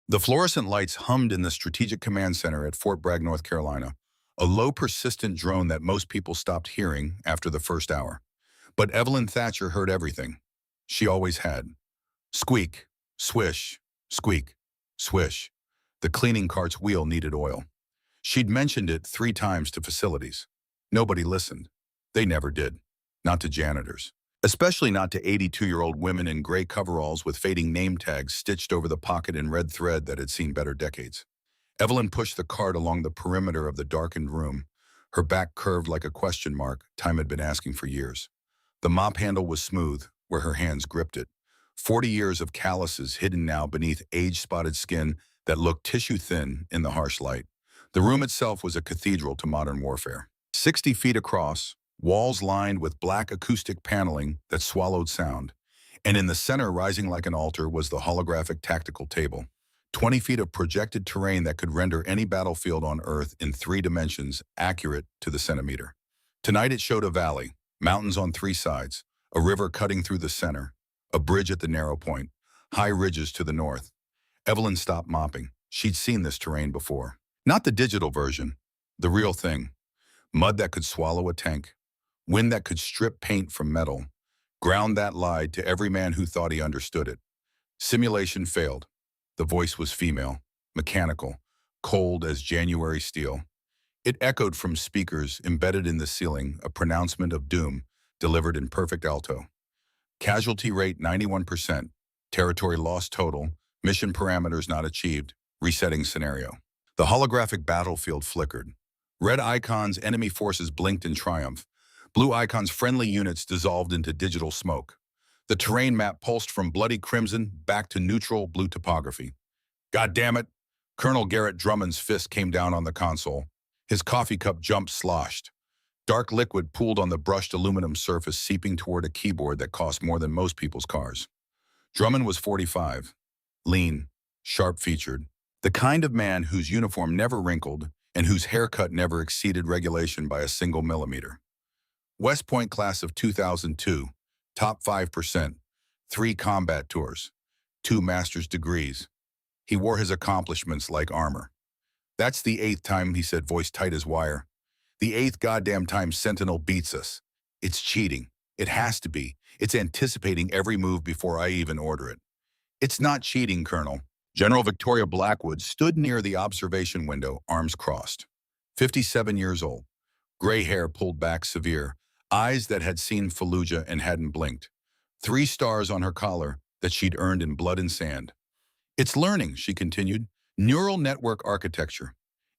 The fluorescent lights hummed in the Strategic Command Center at Fort Bragg, North Carolina, a low, persistent drone that most people stopped hearing after the first hour. But Evelyn Thatcher heard everything. She always had. Squeak, swish, squeak, swish. The cleaning cart's wheel needed oil. She'd mentioned it 3 times to facilities. Nobody listened. They never did. Not to janitors. Especially not to 82-year-old women in gray coveralls with fading name tags stitched over the pocket in red thread that had seen better decades. Evelyn pushed the cart along the perimeter of the darkened room. Her back curved like a question mark time had been asking for years. The mop handle was smooth where her hands gripped it. 40 years of calluses hidden now beneath age-spotted skin that looked tissue-thin in the harsh light. The room itself was a cathedral to modern warfare. 60 feet across, walls lined with black acoustic paneling that swallowed sound. And in the center, rising like an altar, was the holographic tactical table. 20 feet of projected terrain that could render any battlefield on Earth in 3 dimensions accurate to the centimeter. Tonight it showed a valley, mountains on 3 sides, a river cutting through the center, a bridge at the narrow point, high ridges to the north. Evelyn stopped mopping. She'd seen this terrain before. Not the digital version, the real thing. Mud that could swallow a tank, wind that could strip paint from metal, ground that lied to every man who thought he understood it. Simulation failed. The voice was female, mechanical, cold as January steel. It echoed from speakers embedded in the ceiling, a pronouncement of doom delivered in perfect alto. Casualty rate 91%, territory lost total, mission parameters not achieved, resetting scenario. The holographic battlefield flickered. Red icons, enemy forces blinked in triumph. Blue icons, friendly units dissolved into digital smoke. The terrain map pulsed from bloody crimson back to neutral blue topography. God damn it! Colonel Garrett Drummond's fist came down on the console. His coffee cup jumped sloshed. Dark liquid pooled on the brushed aluminum surface, seeping toward a keyboard that cost more than most people's cars. Drummond was 45, lean, sharp-featured, the kind of man whose uniform never wrinkled and whose haircut never exceeded regulation by a single millimeter. West Point class of 2002, top 5%, 3 combat tours, 2 master's degrees. He wore his accomplishments like armor. That's the 8th time, he said, voice tight as wire. The 8th goddamn time Sentinel beats us. It's cheating. It has to be. It's anticipating every move before I even order it. It's not cheating, Colonel. General Victoria Blackwood stood near the observation window, arms crossed. 57 years old. Gray hair pulled back severe. Eyes that had seen Fallujah and hadn't blinked. 3 stars on her collar that she'd earned in blood and sand. It's learning, she continued. Neural network architecture.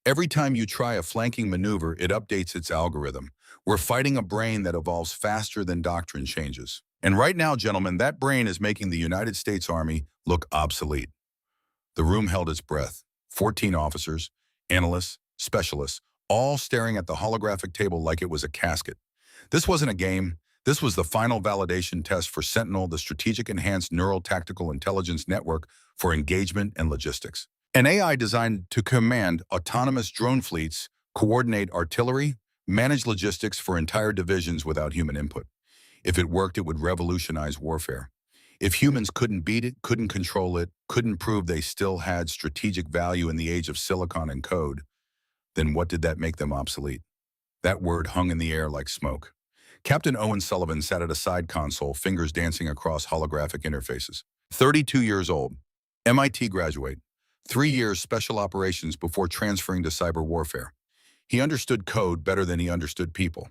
Every time you try a flanking maneuver, it updates its algorithm. We're fighting a brain that evolves faster than doctrine changes. And right now, gentlemen, that brain is making the United States Army look obsolete. The room held its breath. 14 officers, analysts, specialists, all staring at the holographic table like it was a casket. This wasn't a game. This was the final validation test for Sentinel, the Strategic Enhanced Neural Tactical Intelligence Network for engagement and logistics. An AI designed to command autonomous drone fleets, coordinate artillery, manage logistics for entire divisions without human input. If it worked, it would revolutionize warfare. If humans couldn't beat it, couldn't control it, couldn't prove they still had strategic value in the age of silicon and code, then what did that make them obsolete? That word hung in the air like smoke. Captain Owen Sullivan sat at a side console, fingers dancing across holographic interfaces. 32 years old, MIT graduate, 3 years special operations before transferring to cyber warfare. He understood code better than he understood people.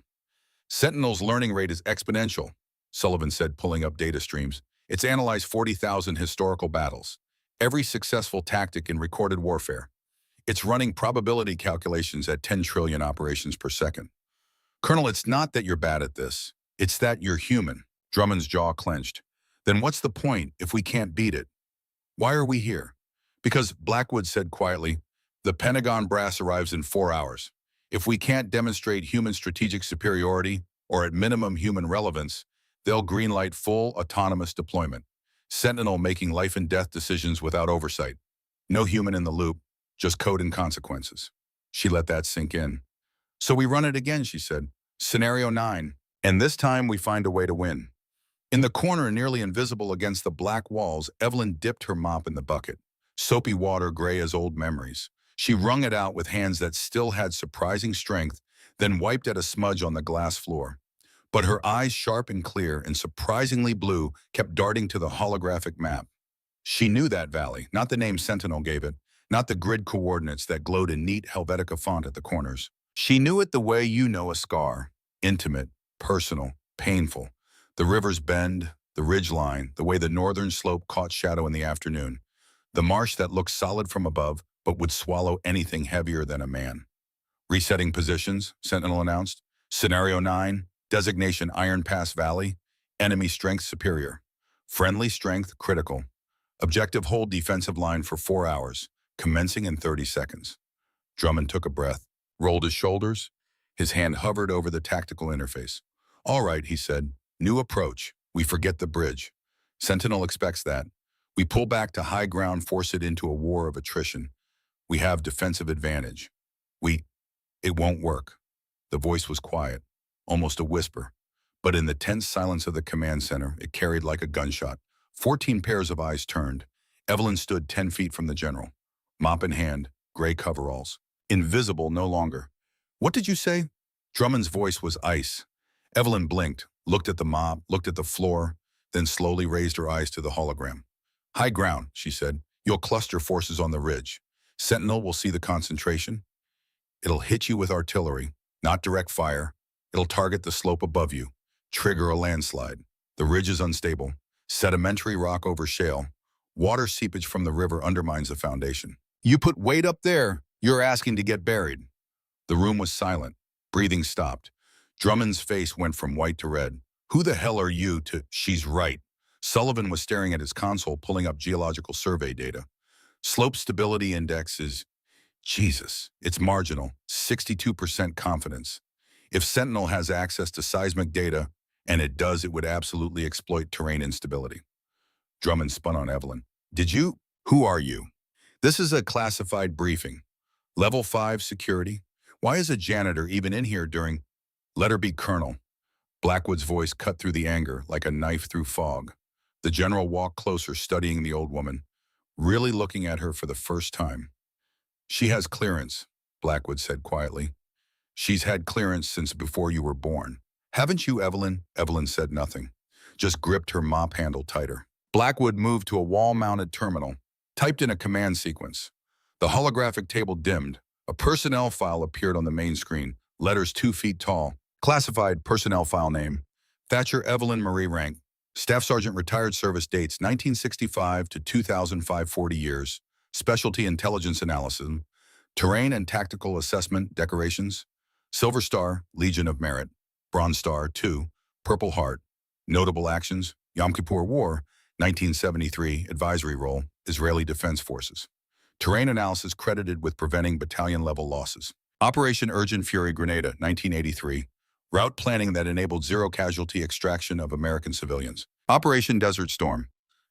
Sentinel's learning rate is exponential, Sullivan said, pulling up data streams. It's analyzed 40,000 historical battles, every successful tactic in recorded warfare. It's running probability calculations at 10 trillion operations per second. Colonel, it's not that you're bad at this. It's that you're human. Drummond's jaw clenched. Then what's the point if we can't beat it? Why are we here? Because, Blackwood said quietly, the Pentagon brass arrives in 4 hours. If we can't demonstrate human strategic superiority, or at minimum human relevance, they'll greenlight full autonomous deployment. Sentinel making life and death decisions without oversight. No human in the loop, just code and consequences. She let that sink in. So we run it again, she said. Scenario 9. And this time we find a way to win. In the corner, nearly invisible against the black walls, Evelyn dipped her mop in the bucket. soapy water gray as old memories. She wrung it out with hands that still had surprising strength, then wiped at a smudge on the glass floor. But her eyes, sharp and clear and surprisingly blue, kept darting to the holographic map. She knew that valley, not the name Sentinel gave it, not the grid coordinates that glowed in neat Helvetica font at the corners. She knew it the way you know a scar, intimate, personal, painful. The river's bend, the ridge line, the way the northern slope caught shadow in the afternoon. The marsh that looked solid from above, but would swallow anything heavier than a man. Resetting positions, Sentinel announced. Scenario 9, designation Iron Pass Valley, enemy strength superior. Friendly strength critical. Objective hold defensive line for 4 hours, commencing in 30 seconds. Drummond took a breath, rolled his shoulders. His hand hovered over the tactical interface. All right, he said. New approach. We forget the bridge. Sentinel expects that. We pull back to high ground, force it into a war of attrition. We have defensive advantage. It won't work. The voice was quiet, almost a whisper. But in the tense silence of the command center, it carried like a gunshot. 14 pairs of eyes turned. Evelyn stood 10 feet from the general, mop in hand, gray coveralls. Invisible no longer. What did you say? Drummond's voice was ice. Evelyn blinked, looked at the mop, looked at the floor, then slowly raised her eyes to the hologram. High ground, she said. You'll cluster forces on the ridge. Sentinel will see the concentration. It'll hit you with artillery, not direct fire. It'll target the slope above you, trigger a landslide. The ridge is unstable. Sedimentary rock over shale. Water seepage from the river undermines the foundation. You put weight up there, you're asking to get buried. The room was silent. Breathing stopped. Drummond's face went from white to red. Who the hell are you to, she's right. Sullivan was staring at his console, pulling up geological survey data. Slope stability index is, Jesus, it's marginal, 62% confidence. If Sentinel has access to seismic data, and it does, it would absolutely exploit terrain instability. Drummond spun on Evelyn. Who are you? This is a classified briefing. Level 5 security. Why is a janitor even in here during? Let her be Colonel. Blackwood's voice cut through the anger like a knife through fog. The general walked closer, studying the old woman, really looking at her for the first time. She has clearance, Blackwood said quietly. She's had clearance since before you were born. Haven't you, Evelyn? Evelyn said nothing, just gripped her mop handle tighter. Blackwood moved to a wall-mounted terminal, typed in a command sequence. The holographic table dimmed. A personnel file appeared on the main screen, letters 2 feet tall. Classified personnel file name, Thatcher Evelyn Marie rank. Staff Sergeant retired service dates 1965 to 2005, 40 years. Specialty intelligence analysis. Terrain and tactical assessment decorations. Silver Star, Legion of Merit. Bronze Star, 2. Purple Heart. Notable actions, Yom Kippur War, 1973, advisory role, Israeli Defense Forces. Terrain analysis credited with preventing battalion-level losses. Operation Urgent Fury Grenada, 1983. Route planning that enabled zero-casualty extraction of American civilians. Operation Desert Storm,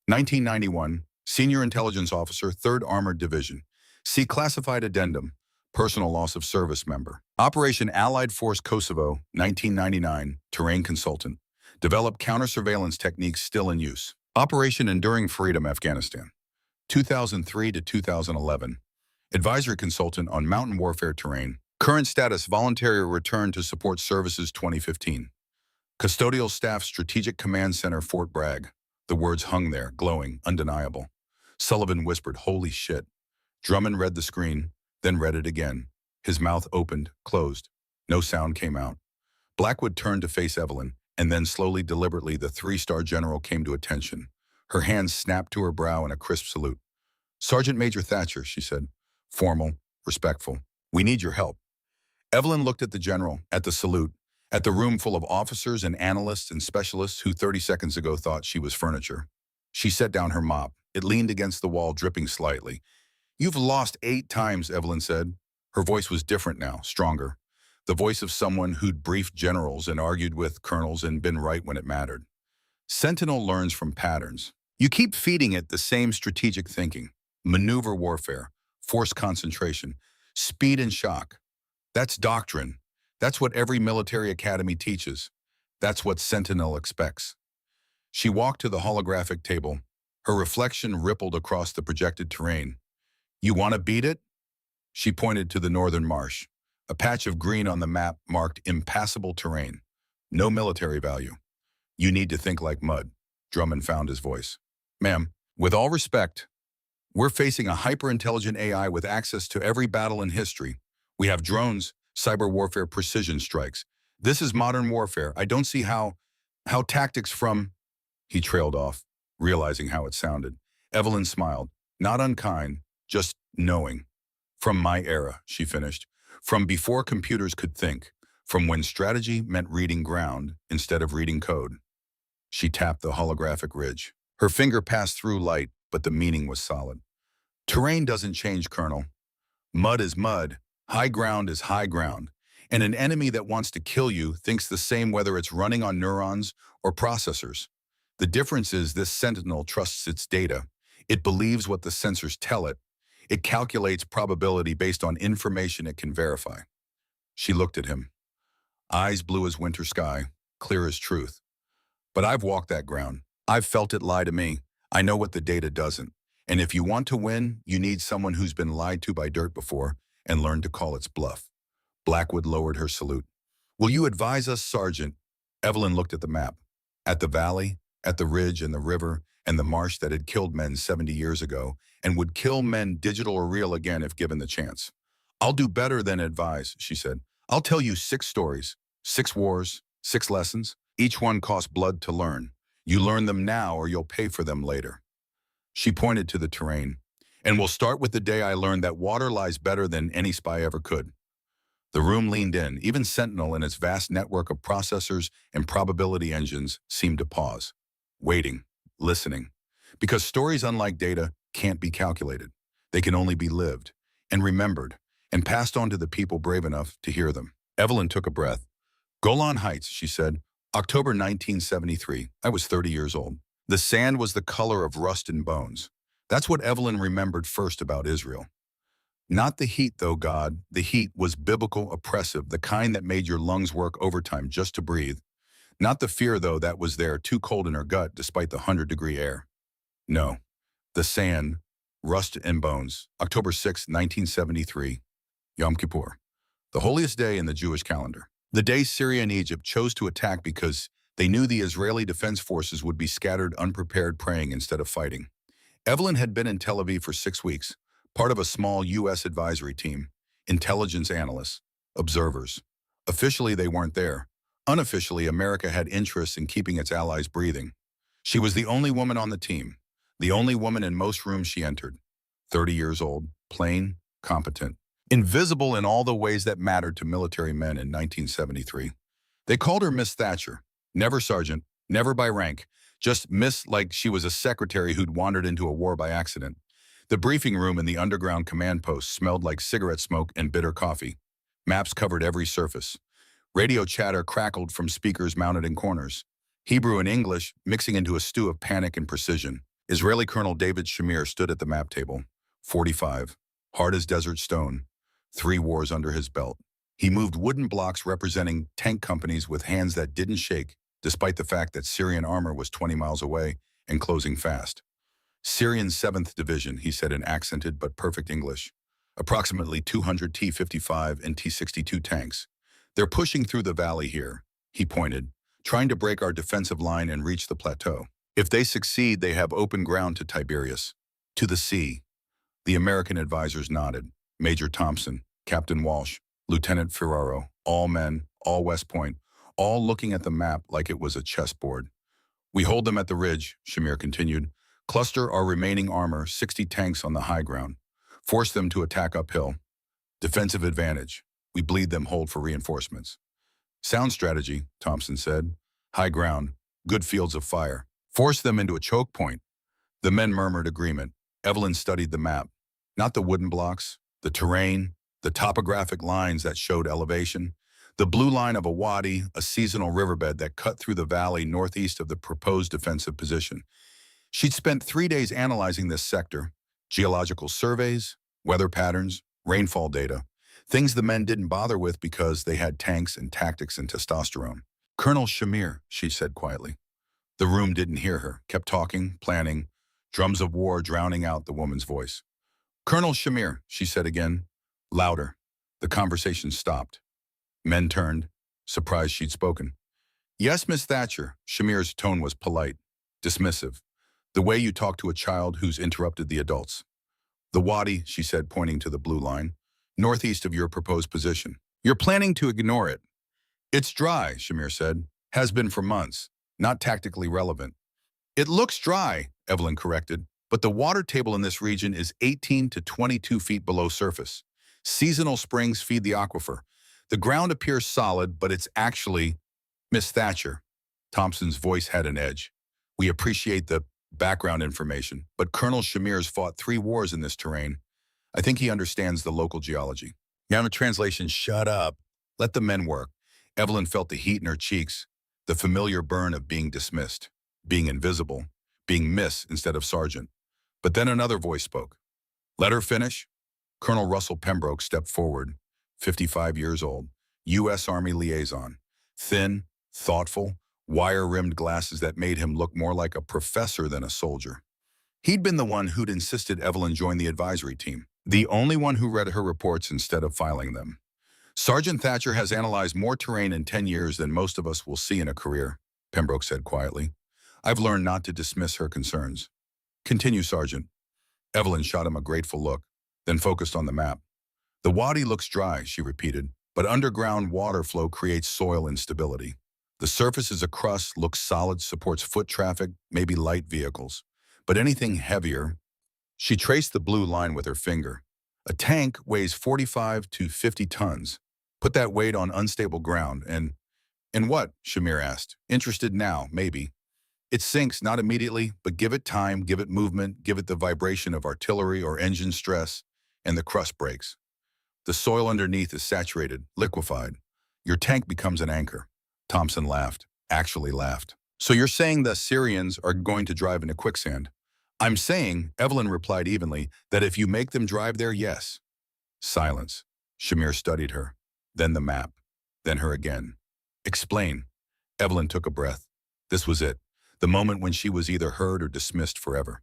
1991. Senior Intelligence Officer, 3rd Armored Division. See classified addendum, personal loss of service member. Operation Allied Force Kosovo, 1999. Terrain consultant. Developed counter-surveillance techniques still in use. Operation Enduring Freedom, Afghanistan, 2003 to 2011. Advisory consultant on mountain warfare terrain. Current status, voluntary return to support services 2015. Custodial staff, Strategic Command Center, Fort Bragg. The words hung there, glowing, undeniable. Sullivan whispered, holy shit. Drummond read the screen, then read it again. His mouth opened, closed. No sound came out. Blackwood turned to face Evelyn, and then slowly, deliberately, the 3-star general came to attention. Her hands snapped to her brow in a crisp salute. Sergeant Major Thatcher, she said. Formal, respectful. We need your help. Evelyn looked at the general, at the salute, at the room full of officers and analysts and specialists who 30 seconds ago thought she was furniture. She set down her mop. It leaned against the wall, dripping slightly. You've lost 8 times, Evelyn said. Her voice was different now, stronger. The voice of someone who'd briefed generals and argued with colonels and been right when it mattered. Sentinel learns from patterns. You keep feeding it the same strategic thinking. Maneuver warfare, force concentration, speed and shock. That's doctrine. That's what every military academy teaches. That's what Sentinel expects. She walked to the holographic table, Her reflection rippled across the projected terrain. You want to beat it? She pointed to the northern marsh. A patch of green on the map marked impassable terrain. No military value. You need to think like mud. Drummond found his voice. Ma'am, with all respect, we're facing a hyper-intelligent AI with access to every battle in history. We have drones, cyber warfare, precision strikes. This is modern warfare. I don't see how tactics from... He trailed off, realizing how it sounded. Evelyn smiled, not unkind, just knowing. From my era, she finished. From before computers could think. From when strategy meant reading ground instead of reading code. She tapped the holographic ridge. Her finger passed through light, but the meaning was solid. Terrain doesn't change, Colonel. Mud is mud. High ground is high ground. And an enemy that wants to kill you thinks the same whether it's running on neurons or processors. The difference is this sentinel trusts its data. It believes what the sensors tell it. It calculates probability based on information it can verify. She looked at him. Eyes blue as winter sky, clear as truth. But I've walked that ground. I've felt it lie to me. I know what the data doesn't. And if you want to win, you need someone who's been lied to by dirt before and learned to call its bluff. Blackwood lowered her salute. Will you advise us, Sergeant? Evelyn looked at the map. At the valley, at the ridge and the river, and the marsh that had killed men 70 years ago, and would kill men digital or real again if given the chance. I'll do better than advise, she said. I'll tell you 6 stories, 6 wars, 6 lessons. Each one costs blood to learn. You learn them now or you'll pay for them later. She pointed to the terrain. And we'll start with the day I learned that water lies better than any spy ever could. The room leaned in. Even Sentinel and its vast network of processors and probability engines seemed to pause, waiting, listening. Because stories, unlike data, can't be calculated. They can only be lived and remembered and passed on to the people brave enough to hear them. Evelyn took a breath. Golan Heights, she said. October 1973. I was 30 years old. The sand was the color of rust and bones. That's what Evelyn remembered first about Israel. Not the heat, though, God. The heat was biblical, oppressive, the kind that made your lungs work overtime just to breathe. Not the fear, though, that was there, too cold in her gut despite the 100-degree air. No. The sand, rust and bones. October 6, 1973. Yom Kippur. The holiest day in the Jewish calendar. The day Syria and Egypt chose to attack because they knew the Israeli Defense Forces would be scattered, unprepared, praying instead of fighting. Evelyn had been in Tel Aviv for 6 weeks, part of a small U.S. advisory team, intelligence analysts, observers. Officially, they weren't there. Unofficially, America had interests in keeping its allies breathing. She was the only woman on the team, the only woman in most rooms she entered. 30 years old, plain, competent, invisible in all the ways that mattered to military men in 1973. They called her Miss Thatcher. Never sergeant, never by rank, just Miss like she was a secretary who'd wandered into a war by accident. The briefing room in the underground command post smelled like cigarette smoke and bitter coffee. Maps covered every surface. Radio chatter crackled from speakers mounted in corners. Hebrew and English mixing into a stew of panic and precision. Israeli Colonel David Shamir stood at the map table. 45. Hard as desert stone. 3 wars under his belt. He moved wooden blocks representing tank companies with hands that didn't shake, despite the fact that Syrian armor was 20 miles away and closing fast. Syrian 7th Division, he said in accented but perfect English. Approximately 200 T-55 and T-62 tanks. They're pushing through the valley here, he pointed, trying to break our defensive line and reach the plateau. If they succeed, they have open ground to Tiberias, to the sea. The American advisors nodded. Major Thompson, Captain Walsh, Lieutenant Ferraro, all men, all West Point, all looking at the map like it was a chessboard. We hold them at the ridge, Shamir continued. Cluster our remaining armor, 60 tanks on the high ground. Force them to attack uphill. Defensive advantage. We bleed them hold for reinforcements. Sound strategy, Thompson said. High ground, good fields of fire. Force them into a choke point. The men murmured agreement. Evelyn studied the map. Not the wooden blocks, the terrain, the topographic lines that showed elevation. The blue line of a wadi, a seasonal riverbed that cut through the valley northeast of the proposed defensive position. She'd spent 3 days analyzing this sector. Geological surveys, weather patterns, rainfall data. Things the men didn't bother with because they had tanks and tactics and testosterone. Colonel Shamir, she said quietly. The room didn't hear her, kept talking, planning. drums of war drowning out the woman's voice. Colonel Shamir, she said again, louder. The conversation stopped. Men turned, surprised she'd spoken. Yes, Miss Thatcher. Shamir's tone was polite, dismissive. The way you talk to a child who's interrupted the adults. The Wadi, she said, pointing to the blue line, northeast of your proposed position. You're planning to ignore it. It's dry, Shamir said. Has been for months. Not tactically relevant. It looks dry, Evelyn corrected, but the water table in this region is 18 to 22 feet below surface. Seasonal springs feed the aquifer. The ground appears solid, but it's actually Miss Thatcher. Thompson's voice had an edge. We appreciate the background information, but Colonel Shamir's fought 3 wars in this terrain. I think he understands the local geology. Yana translation, shut up. Let the men work. Evelyn felt the heat in her cheeks, the familiar burn of being dismissed, being invisible, being Miss instead of Sergeant. But then another voice spoke. Let her finish. Colonel Russell Pembroke stepped forward, 55 years old, U.S. Army liaison, thin, thoughtful, wire-rimmed glasses that made him look more like a professor than a soldier. He'd been the one who'd insisted Evelyn join the advisory team, the only one who read her reports instead of filing them. Sergeant Thatcher has analyzed more terrain in 10 years than most of us will see in a career, Pembroke said quietly. I've learned not to dismiss her concerns. Continue, Sergeant. Evelyn shot him a grateful look, then focused on the map. The Wadi looks dry, she repeated, but underground water flow creates soil instability. The surface is a crust, looks solid, supports foot traffic, maybe light vehicles. But anything heavier, she traced the blue line with her finger. A tank weighs 45 to 50 tons. Put that weight on unstable ground and what? Shamir asked. Interested now, maybe. It sinks, not immediately, but give it time, give it movement, give it the vibration of artillery or engine stress, and the crust breaks. The soil underneath is saturated, liquefied. Your tank becomes an anchor. Thompson laughed, actually laughed. So you're saying the Syrians are going to drive into quicksand? I'm saying, Evelyn replied evenly, that if you make them drive there, yes. Silence. Shamir studied her, then the map, then her again. Explain. Evelyn took a breath. This was it, the moment when she was either heard or dismissed forever.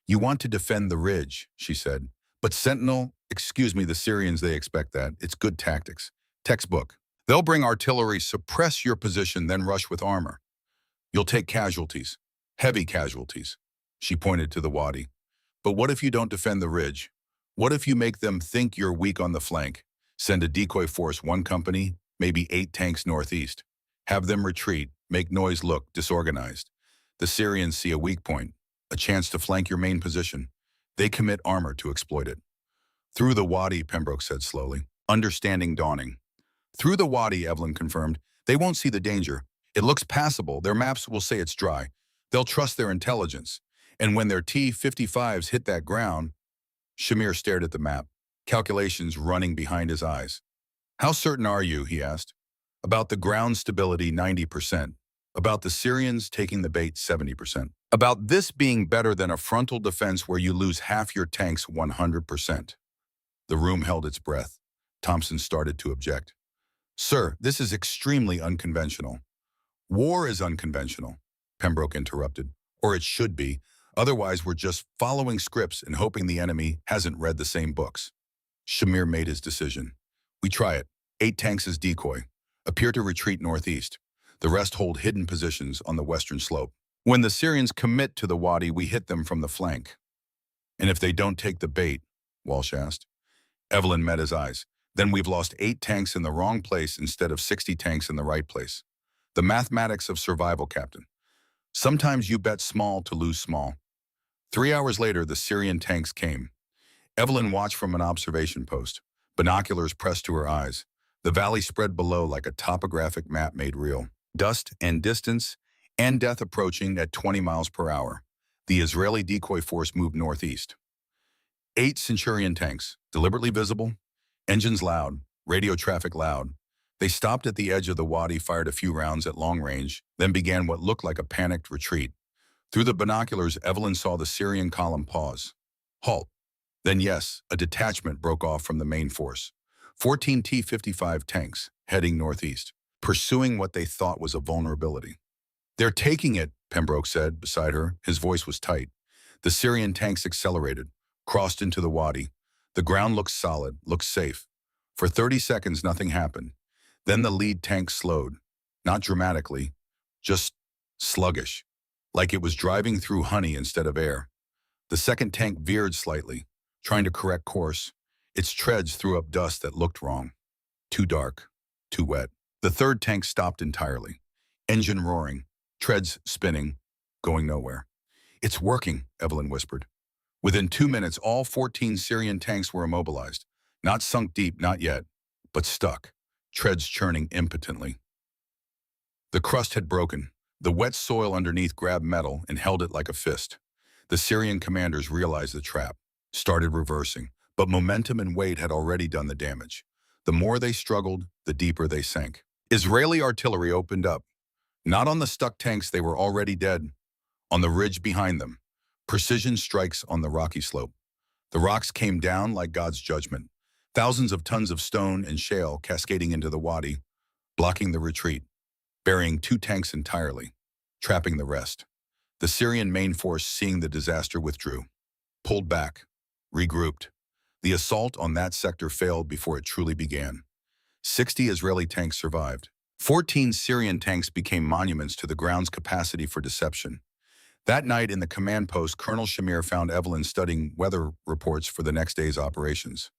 You want to defend the ridge, she said. But Sentinel, excuse me, the Syrians, they expect that. It's good tactics. Textbook. They'll bring artillery, suppress your position, then rush with armor. You'll take casualties, heavy casualties. She pointed to the Wadi. But what if you don't defend the ridge? What if you make them think you're weak on the flank? Send a decoy force 1 company, maybe 8 tanks northeast. Have them retreat, make noise look disorganized. The Syrians see a weak point, a chance to flank your main position. They commit armor to exploit it. Through the Wadi, Pembroke said slowly, understanding dawning. Through the Wadi, Evelyn confirmed. They won't see the danger. It looks passable. Their maps will say it's dry. They'll trust their intelligence. And when their T-55s hit that ground, Shamir stared at the map, calculations running behind his eyes. How certain are you, he asked. About the ground stability, 90%. About the Syrians taking the bait, 70%. About this being better than a frontal defense where you lose half your tanks, 100%. The room held its breath. Thompson started to object. Sir, this is extremely unconventional. War is unconventional, Pembroke interrupted. Or it should be. Otherwise, we're just following scripts and hoping the enemy hasn't read the same books. Shamir made his decision. We try it. 8 tanks as decoy. Appear to retreat northeast. The rest hold hidden positions on the western slope. When the Syrians commit to the Wadi, we hit them from the flank. And if they don't take the bait, Walsh asked. Evelyn met his eyes. Then we've lost 8 tanks in the wrong place instead of 60 tanks in the right place. The mathematics of survival, Captain. Sometimes you bet small to lose small. 3 hours later, the Syrian tanks came. Evelyn watched from an observation post, binoculars pressed to her eyes. The valley spread below like a topographic map made real. Dust and distance and death approaching at 20 miles per hour. The Israeli decoy force moved northeast. 8 Centurion tanks, deliberately visible, engines loud, radio traffic loud. They stopped at the edge of the Wadi, fired a few rounds at long range, then began what looked like a panicked retreat. Through the binoculars, Evelyn saw the Syrian column pause. Halt. Then yes, a detachment broke off from the main force. 14 T-55 tanks, heading northeast, pursuing what they thought was a vulnerability. They're taking it, Pembroke said, beside her. His voice was tight. The Syrian tanks accelerated, crossed into the wadi. The ground looked solid, looked safe. For 30 seconds, nothing happened. Then the lead tank slowed. Not dramatically, just sluggish, like it was driving through honey instead of air. The second tank veered slightly, trying to correct course. Its treads threw up dust that looked wrong. Too dark, too wet. The third tank stopped entirely. Engine roaring, treads spinning, going nowhere. "It's working," Evelyn whispered. Within 2 minutes, all 14 Syrian tanks were immobilized. Not sunk deep, not yet, but stuck, treads churning impotently. The crust had broken. The wet soil underneath grabbed metal and held it like a fist. The Syrian commanders realized the trap, started reversing, but momentum and weight had already done the damage. The more they struggled, the deeper they sank. Israeli artillery opened up. Not on the stuck tanks, they were already dead. On the ridge behind them. Precision strikes on the rocky slope. The rocks came down like God's judgment. Thousands of tons of stone and shale cascading into the wadi, blocking the retreat, burying 2 tanks entirely, trapping the rest. The Syrian main force, seeing the disaster, withdrew, pulled back, regrouped. The assault on that sector failed before it truly began. 60 Israeli tanks survived. 14 Syrian tanks became monuments to the ground's capacity for deception. That night in the command post, Colonel Shamir found Evelyn studying weather reports for the next day's operations.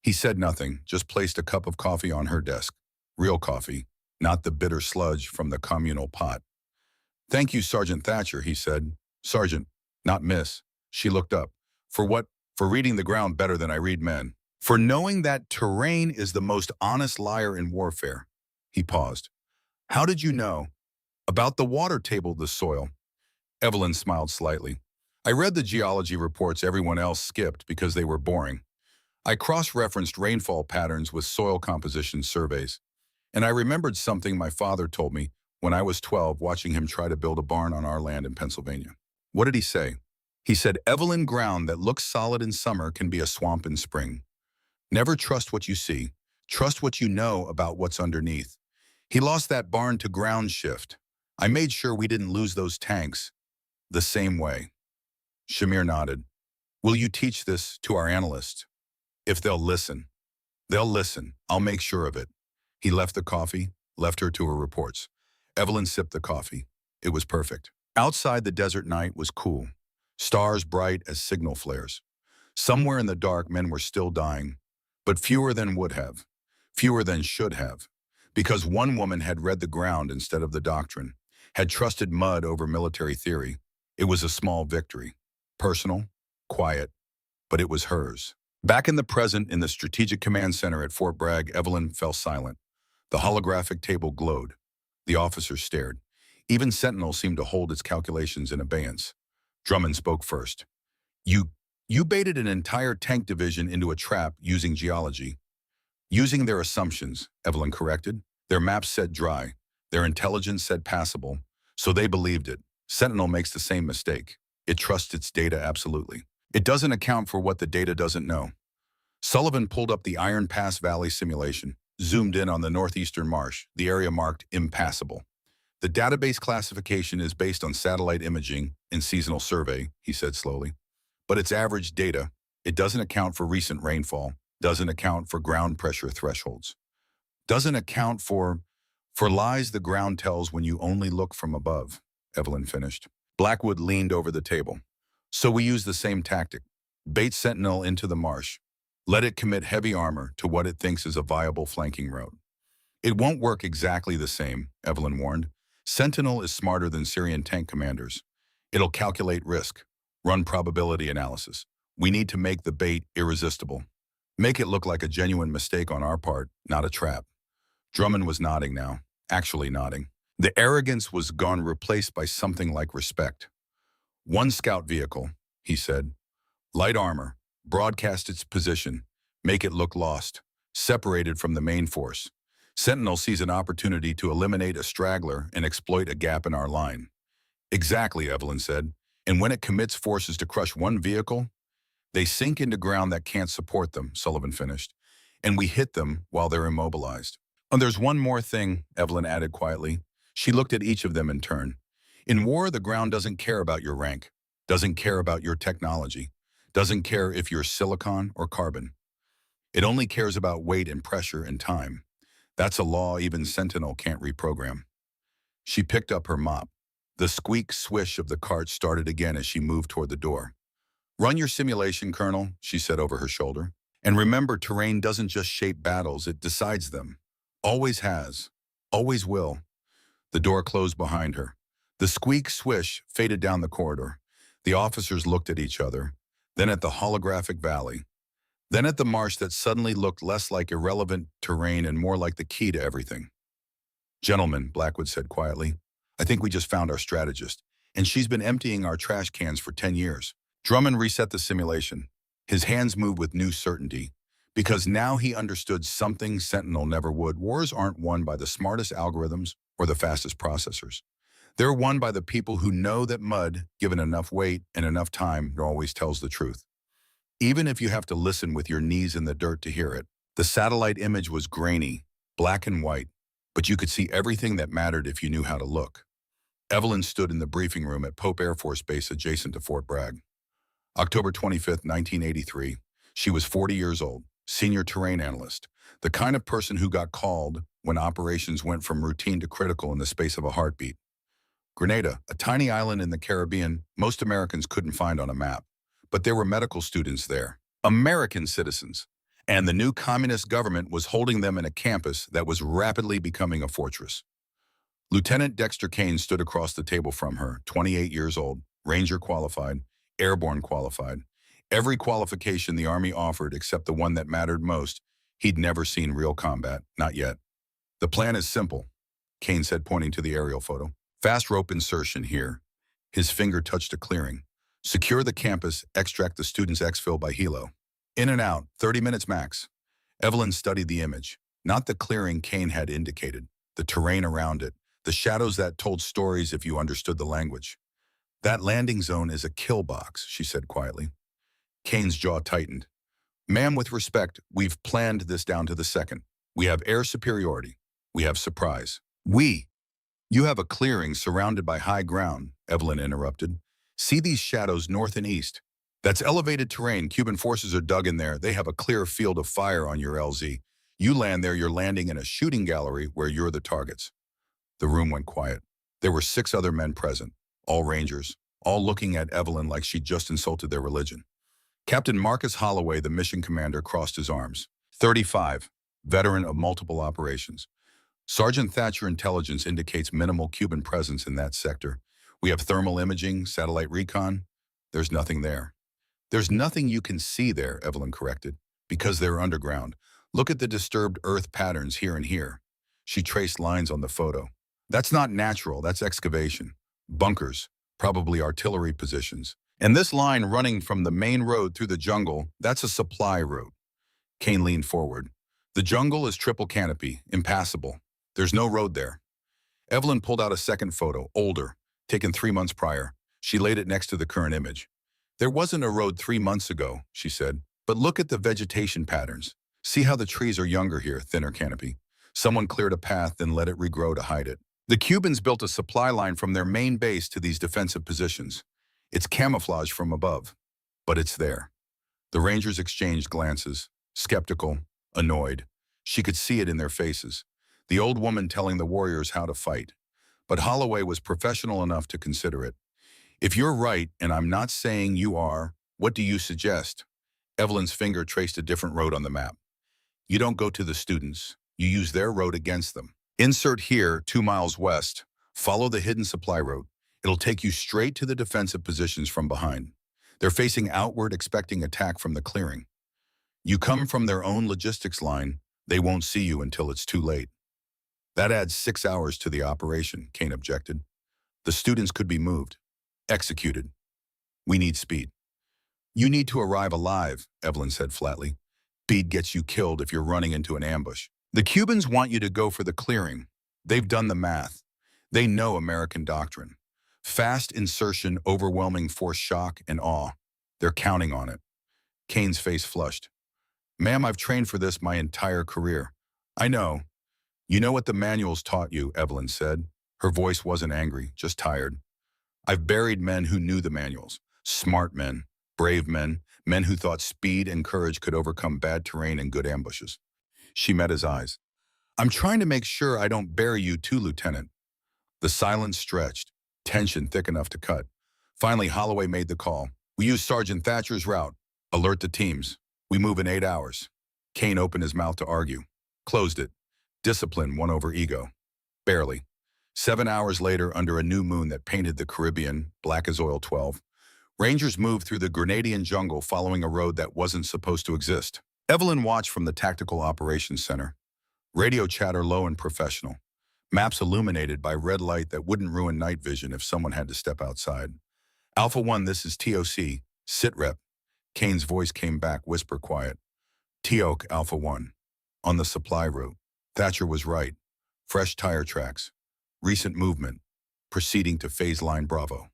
He said nothing, just placed a cup of coffee on her desk. Real coffee, not the bitter sludge from the communal pot. "Thank you, Sergeant Thatcher," he said. "Sergeant, not Miss." She looked up. "For what?" "For reading the ground better than I read men. For knowing that terrain is the most honest liar in warfare." He paused. "How did you know?" "About the water table, the soil." Evelyn smiled slightly. "I read the geology reports everyone else skipped because they were boring. I cross-referenced rainfall patterns with soil composition surveys. And I remembered something my father told me when I was 12, watching him try to build a barn on our land in Pennsylvania." "What did he say?" "He said, Evelyn, ground that looks solid in summer can be a swamp in spring. Never trust what you see. Trust what you know about what's underneath. He lost that barn to ground shift. I made sure we didn't lose those tanks the same way." Shamir nodded. "Will you teach this to our analysts?" "If they'll listen." "They'll listen. I'll make sure of it." He left the coffee, left her to her reports. Evelyn sipped the coffee. It was perfect. Outside, the desert night was cool. Stars bright as signal flares. Somewhere in the dark, men were still dying, but fewer than would have, fewer than should have, because one woman had read the ground instead of the doctrine, had trusted mud over military theory. It was a small victory. Personal, quiet, but it was hers. Back in the present, in the Strategic Command Center at Fort Bragg, Evelyn fell silent. The holographic table glowed. The officers stared. Even Sentinel seemed to hold its calculations in abeyance. Drummond spoke first. You baited an entire tank division into a trap using geology." "Using their assumptions," Evelyn corrected. "Their maps said dry. Their intelligence said passable. So they believed it. Sentinel makes the same mistake. It trusts its data absolutely. It doesn't account for what the data doesn't know." Sullivan pulled up the Iron Pass Valley simulation, zoomed in on the northeastern marsh, the area marked impassable. "The database classification is based on satellite imaging and seasonal survey," he said slowly. "But it's average data. It doesn't account for recent rainfall, doesn't account for ground pressure thresholds, doesn't account for lies the ground tells when you only look from above," Evelyn finished. Blackwood leaned over the table. "So we use the same tactic. Bait Sentinel into the marsh. Let it commit heavy armor to what it thinks is a viable flanking route." "It won't work exactly the same," Evelyn warned. "Sentinel is smarter than Syrian tank commanders. It'll calculate risk, run probability analysis. We need to make the bait irresistible. Make it look like a genuine mistake on our part, not a trap." Drummond was nodding now, actually nodding. The arrogance was gone, replaced by something like respect. "One scout vehicle," he said. "Light armor. Broadcast its position. Make it look lost. Separated from the main force. Sentinel sees an opportunity to eliminate a straggler and exploit a gap in our line." "Exactly," Evelyn said. "And when it commits forces to crush one vehicle, they sink into ground that can't support them," Sullivan finished. "And we hit them while they're immobilized." "And there's one more thing," Evelyn added quietly. She looked at each of them in turn. "In war, the ground doesn't care about your rank. doesn't care about your technology, doesn't care if you're silicon or carbon. It only cares about weight and pressure and time. That's a law even Sentinel can't reprogram. She picked up her mop. The squeak swish of the cart started again as she moved toward the door. Run your simulation, Colonel, she said over her shoulder. And remember, terrain doesn't just shape battles, it decides them. Always has. Always will. The door closed behind her. The squeak swish faded down the corridor. The officers looked at each other, then at the holographic valley, then at the marsh that suddenly looked less like irrelevant terrain and more like the key to everything. Gentlemen, Blackwood said quietly, I think we just found our strategist, and she's been emptying our trash cans for 10 years. Drummond reset the simulation. His hands moved with new certainty, because now he understood something Sentinel never would. Wars aren't won by the smartest algorithms or the fastest processors. They're won by the people who know that mud, given enough weight and enough time, always tells the truth. Even if you have to listen with your knees in the dirt to hear it. The satellite image was grainy, black and white, but you could see everything that mattered if you knew how to look. Evelyn stood in the briefing room at Pope Air Force Base adjacent to Fort Bragg. October 25, 1983. She was 40 years old, senior terrain analyst, the kind of person who got called when operations went from routine to critical in the space of a heartbeat. Grenada, a tiny island in the Caribbean most Americans couldn't find on a map. But there were medical students there, American citizens, and the new communist government was holding them in a campus that was rapidly becoming a fortress. Lieutenant Dexter Kane stood across the table from her, 28 years old, Ranger qualified, airborne qualified. Every qualification the Army offered except the one that mattered most. He'd never seen real combat, not yet. The plan is simple, Kane said, pointing to the aerial photo. Fast rope insertion here. His finger touched a clearing. Secure the campus, extract the students' exfil by helo. In and out, 30 minutes max. Evelyn studied the image, not the clearing Kane had indicated, the terrain around it, the shadows that told stories if you understood the language. That landing zone is a kill box, she said quietly. Kane's jaw tightened. Ma'am, with respect, we've planned this down to the second. We have air superiority. We have surprise. You have a clearing surrounded by high ground, Evelyn interrupted. See these shadows north and east? That's elevated terrain. Cuban forces are dug in there. They have a clear field of fire on your LZ. You land there, you're landing in a shooting gallery where you're the targets. The room went quiet. There were 6 other men present, all Rangers, all looking at Evelyn like she'd just insulted their religion. Captain Marcus Holloway, the mission commander, crossed his arms. 35, veteran of multiple operations. Sergeant Thatcher intelligence indicates minimal Cuban presence in that sector. We have thermal imaging, satellite recon. There's nothing there. There's nothing you can see there, Evelyn corrected, because they're underground. Look at the disturbed earth patterns here and here. She traced lines on the photo. That's not natural, that's excavation. Bunkers, probably artillery positions. And this line running from the main road through the jungle, that's a supply route. Kane leaned forward. The jungle is triple canopy, impassable. There's no road there. Evelyn pulled out a second photo, older, taken 3 months prior. She laid it next to the current image. There wasn't a road 3 months ago, she said, but look at the vegetation patterns. See how the trees are younger here, thinner canopy. Someone cleared a path, then let it regrow to hide it. The Cubans built a supply line from their main base to these defensive positions. It's camouflage from above, but it's there. The Rangers exchanged glances, skeptical, annoyed. She could see it in their faces. The old woman telling the warriors how to fight. But Holloway was professional enough to consider it. If you're right, and I'm not saying you are, what do you suggest? Evelyn's finger traced a different road on the map. You don't go to the students. You use their road against them. Insert here, 2 miles west. Follow the hidden supply route. It'll take you straight to the defensive positions from behind. They're facing outward, expecting attack from the clearing. You come from their own logistics line, they won't see you until it's too late. That adds 6 hours to the operation, Kane objected. The students could be moved, executed. We need speed. You need to arrive alive, Evelyn said flatly. Speed gets you killed if you're running into an ambush. The Cubans want you to go for the clearing. They've done the math. They know American doctrine. Fast insertion, overwhelming force shock and awe. They're counting on it. Kane's face flushed. Ma'am, I've trained for this my entire career. I know. You know what the manuals taught you, Evelyn said. Her voice wasn't angry, just tired. I've buried men who knew the manuals. Smart men, brave men, men who thought speed and courage could overcome bad terrain and good ambushes. She met his eyes. I'm trying to make sure I don't bury you too, Lieutenant. The silence stretched, tension thick enough to cut. Finally, Holloway made the call. We use Sergeant Thatcher's route. Alert the teams. We move in 8 hours. Kane opened his mouth to argue. Closed it. Discipline won over ego. Barely. 7 hours later, under a new moon that painted the Caribbean, black as oil 12, Rangers moved through the Grenadian jungle following a road that wasn't supposed to exist. Evelyn watched from the Tactical Operations Center. Radio chatter low and professional. Maps illuminated by red light that wouldn't ruin night vision if someone had to step outside. Alpha 1, this is TOC. Sit rep. Kane's voice came back, whisper quiet. TOC, Alpha 1. On the supply route. Thatcher was right. Fresh tire tracks. Recent movement. Proceeding to phase line Bravo.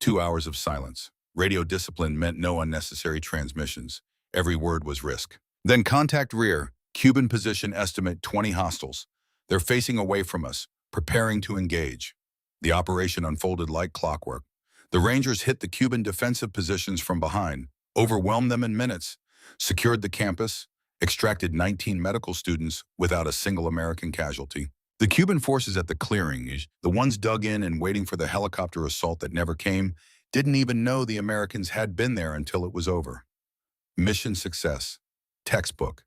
2 hours of silence. Radio discipline meant no unnecessary transmissions. Every word was risk. Then contact rear. Cuban position estimate 20 hostiles. They're facing away from us, preparing to engage. The operation unfolded like clockwork. The Rangers hit the Cuban defensive positions from behind, overwhelmed them in minutes, secured the campus, extracted 19 medical students without a single American casualty. The Cuban forces at the clearing, the ones dug in and waiting for the helicopter assault that never came, didn't even know the Americans had been there until it was over. Mission success. Textbook.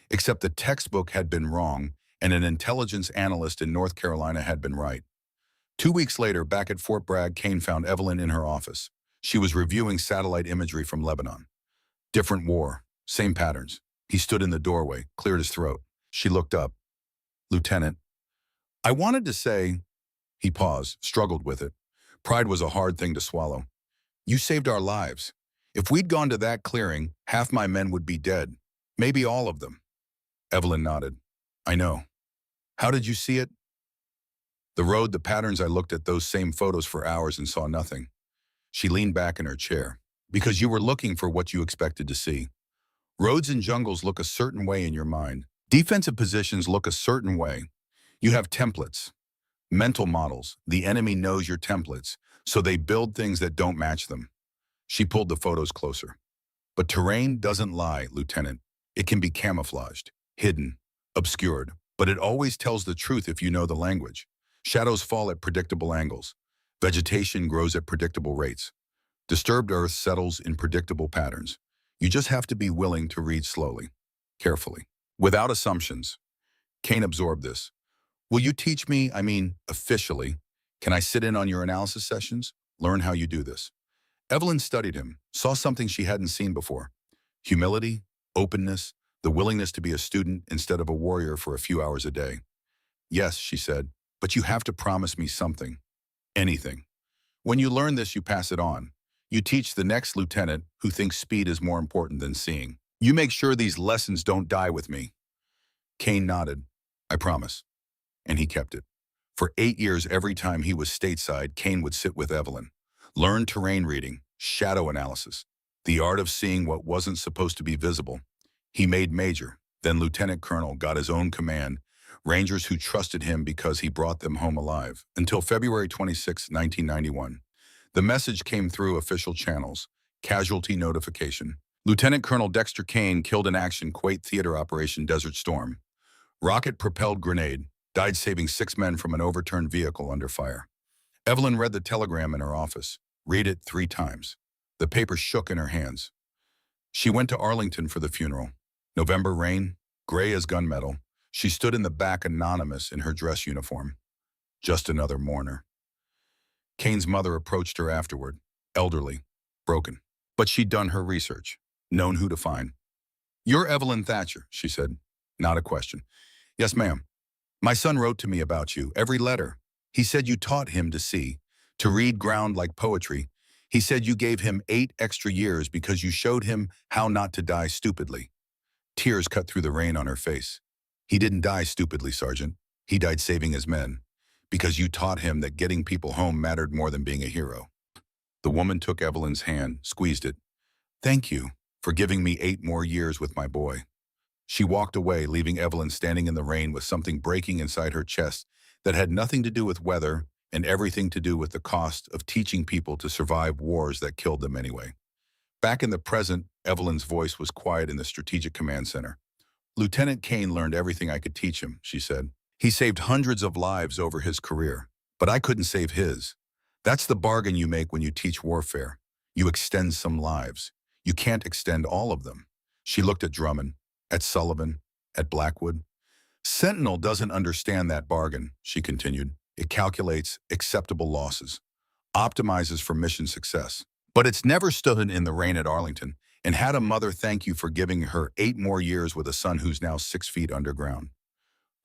Except the textbook had been wrong, and an intelligence analyst in North Carolina had been right. 2 weeks later, back at Fort Bragg, Kane found Evelyn in her office. She was reviewing satellite imagery from Lebanon. Different war, same patterns. He stood in the doorway, cleared his throat. She looked up. Lieutenant, I wanted to say, he paused, struggled with it. Pride was a hard thing to swallow. You saved our lives. If we'd gone to that clearing, half my men would be dead. Maybe all of them. Evelyn nodded. I know. How did you see it? The road, the patterns. I looked at those same photos for hours and saw nothing. She leaned back in her chair. Because you were looking for what you expected to see. Roads and jungles look a certain way in your mind. Defensive positions look a certain way. You have templates, mental models. The enemy knows your templates, so they build things that don't match them. She pulled the photos closer. But terrain doesn't lie, Lieutenant. It can be camouflaged, hidden, obscured, but it always tells the truth if you know the language. Shadows fall at predictable angles. Vegetation grows at predictable rates. Disturbed earth settles in predictable patterns. You just have to be willing to read slowly, carefully, without assumptions. Kane absorbed this. Will you teach me, officially, can I sit in on your analysis sessions? Learn how you do this. Evelyn studied him, saw something she hadn't seen before. Humility, openness, the willingness to be a student instead of a warrior for a few hours a day. Yes, she said, but you have to promise me something. Anything. When you learn this, you pass it on. You teach the next lieutenant who thinks speed is more important than seeing. You make sure these lessons don't die with me. Kane nodded. I promise. And he kept it. For 8 years, every time he was stateside, Kane would sit with Evelyn. Learn terrain reading, shadow analysis, the art of seeing what wasn't supposed to be visible. He made major, then lieutenant colonel, got his own command, Rangers who trusted him because he brought them home alive. Until February 26, 1991. The message came through official channels. Casualty notification. Lieutenant Colonel Dexter Kane killed in action Kuwait Theater Operation Desert Storm. Rocket-propelled grenade. Died saving 6 men from an overturned vehicle under fire. Evelyn read the telegram in her office. Read it 3 times. The paper shook in her hands. She went to Arlington for the funeral. November rain, gray as gunmetal. She stood in the back anonymous in her dress uniform. Just another mourner. Kane's mother approached her afterward. Elderly, broken. But she'd done her research. Known who to find. You're Evelyn Thatcher, she said. Not a question. Yes, ma'am. My son wrote to me about you, every letter. He said you taught him to see, to read ground like poetry. He said you gave him 8 extra years because you showed him how not to die stupidly. Tears cut through the rain on her face. He didn't die stupidly, Sergeant. He died saving his men, because you taught him that getting people home mattered more than being a hero. The woman took Evelyn's hand, squeezed it. Thank you for giving me 8 more years with my boy. She walked away, leaving Evelyn standing in the rain with something breaking inside her chest that had nothing to do with weather and everything to do with the cost of teaching people to survive wars that killed them anyway. Back in the present, Evelyn's voice was quiet in the Strategic Command Center. Lieutenant Kane learned everything I could teach him, she said. He saved hundreds of lives over his career, but I couldn't save his. That's the bargain you make when you teach warfare. You extend some lives. You can't extend all of them. She looked at Drummond, at Sullivan, at Blackwood. Sentinel doesn't understand that bargain, she continued. It calculates acceptable losses, optimizes for mission success. But it's never stood in the rain at Arlington and had a mother thank you for giving her 8 more years with a son who's now 6 feet underground.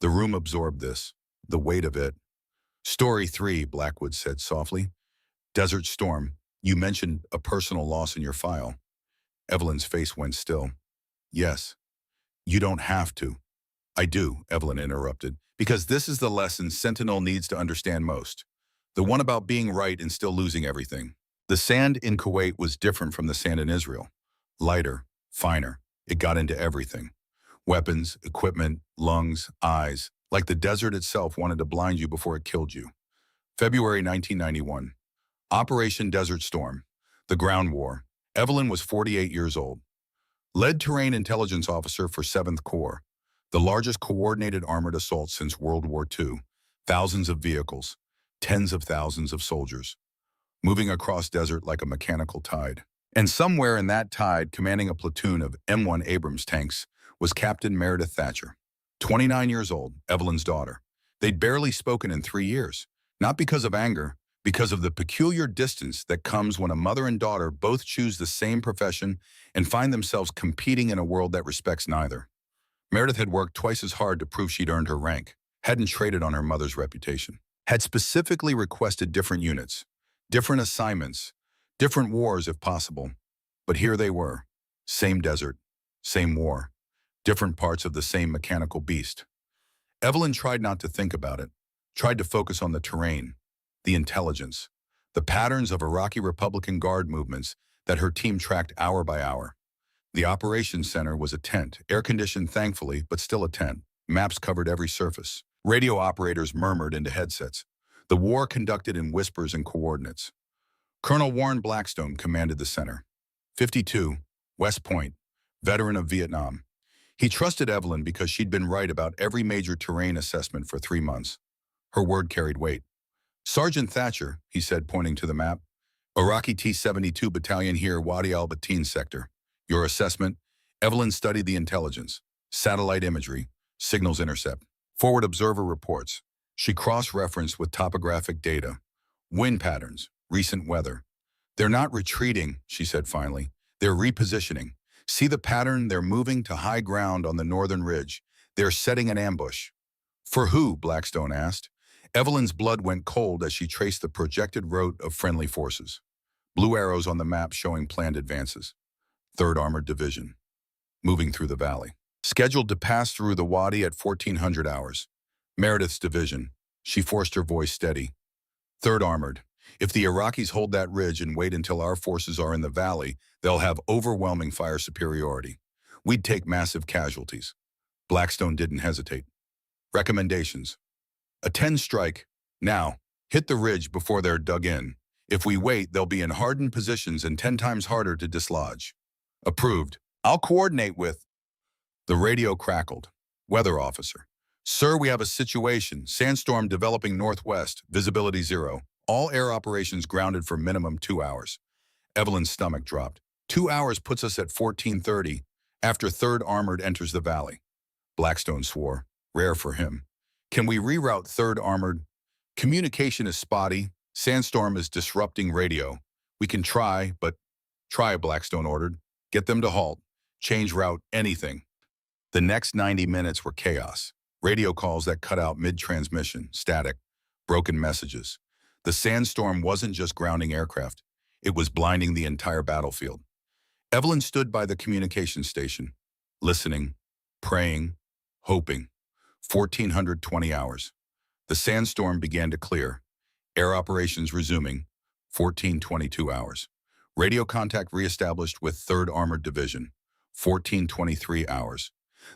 The room absorbed this, the weight of it. Story 3, Blackwood said softly. Desert Storm, you mentioned a personal loss in your file. Evelyn's face went still. Yes. You don't have to. I do, Evelyn interrupted, because this is the lesson Sentinel needs to understand most. The one about being right and still losing everything. The sand in Kuwait was different from the sand in Israel. Lighter, finer. It got into everything. Weapons, equipment, lungs, eyes. Like the desert itself wanted to blind you before it killed you. February 1991. Operation Desert Storm. The Ground War. Evelyn was 48 years old. Lead terrain intelligence officer for 7th Corps. The largest coordinated armored assault since World War II. Thousands of vehicles. Tens of thousands of soldiers. Moving across desert like a mechanical tide. And somewhere in that tide, commanding a platoon of M1 Abrams tanks, was Captain Meredith Thatcher. 29 years old, Evelyn's daughter. They'd barely spoken in 3 years. Not because of anger, because of the peculiar distance that comes when a mother and daughter both choose the same profession and find themselves competing in a world that respects neither. Meredith had worked twice as hard to prove she'd earned her rank, hadn't traded on her mother's reputation, had specifically requested different units, different assignments, different wars if possible. But here they were, same desert, same war, different parts of the same mechanical beast. Evelyn tried not to think about it, tried to focus on the terrain, the intelligence, the patterns of Iraqi Republican Guard movements that her team tracked hour by hour. The operations center was a tent, air-conditioned thankfully, but still a tent. Maps covered every surface. Radio operators murmured into headsets. The war conducted in whispers and coordinates. Colonel Warren Blackstone commanded the center. 52, West Point, veteran of Vietnam. He trusted Evelyn because she'd been right about every major terrain assessment for 3 months. Her word carried weight. Sergeant Thatcher, he said, pointing to the map. Iraqi T-72 Battalion here, Wadi al-Batin sector. Your assessment? Evelyn studied the intelligence, satellite imagery, signals intercept, forward observer reports. She cross-referenced with topographic data, wind patterns, recent weather. They're not retreating, she said finally. They're repositioning. See the pattern? They're moving to high ground on the northern ridge. They're setting an ambush. For who? Blackstone asked. Evelyn's blood went cold as she traced the projected route of friendly forces. Blue arrows on the map showing planned advances. 3rd Armored Division, moving through the valley. Scheduled to pass through the Wadi at 1400 hours. Meredith's division. She forced her voice steady. 3rd Armored. If the Iraqis hold that ridge and wait until our forces are in the valley, they'll have overwhelming fire superiority. We'd take massive casualties. Blackstone didn't hesitate. Recommendations. A 10 strike. Now, hit the ridge before they're dug in. If we wait, they'll be in hardened positions and 10 times harder to dislodge. Approved. I'll coordinate with... The radio crackled. Weather officer. Sir, we have a situation. Sandstorm developing northwest. Visibility 0. All air operations grounded for minimum 2 hours. Evelyn's stomach dropped. 2 hours puts us at 1430 after 3rd Armored enters the valley. Blackstone swore. Rare for him. Can we reroute 3rd Armored? Communication is spotty. Sandstorm is disrupting radio. We can try, but... Try, Blackstone ordered. Get them to halt. Change route, anything. The next 90 minutes were chaos. Radio calls that cut out mid-transmission, static, broken messages. The sandstorm wasn't just grounding aircraft. It was blinding the entire battlefield. Evelyn stood by the communication station, listening, praying, hoping. 1420 hours. The sandstorm began to clear. Air operations resuming. 1422 hours. Radio contact reestablished with 3rd Armored Division. 1423 hours.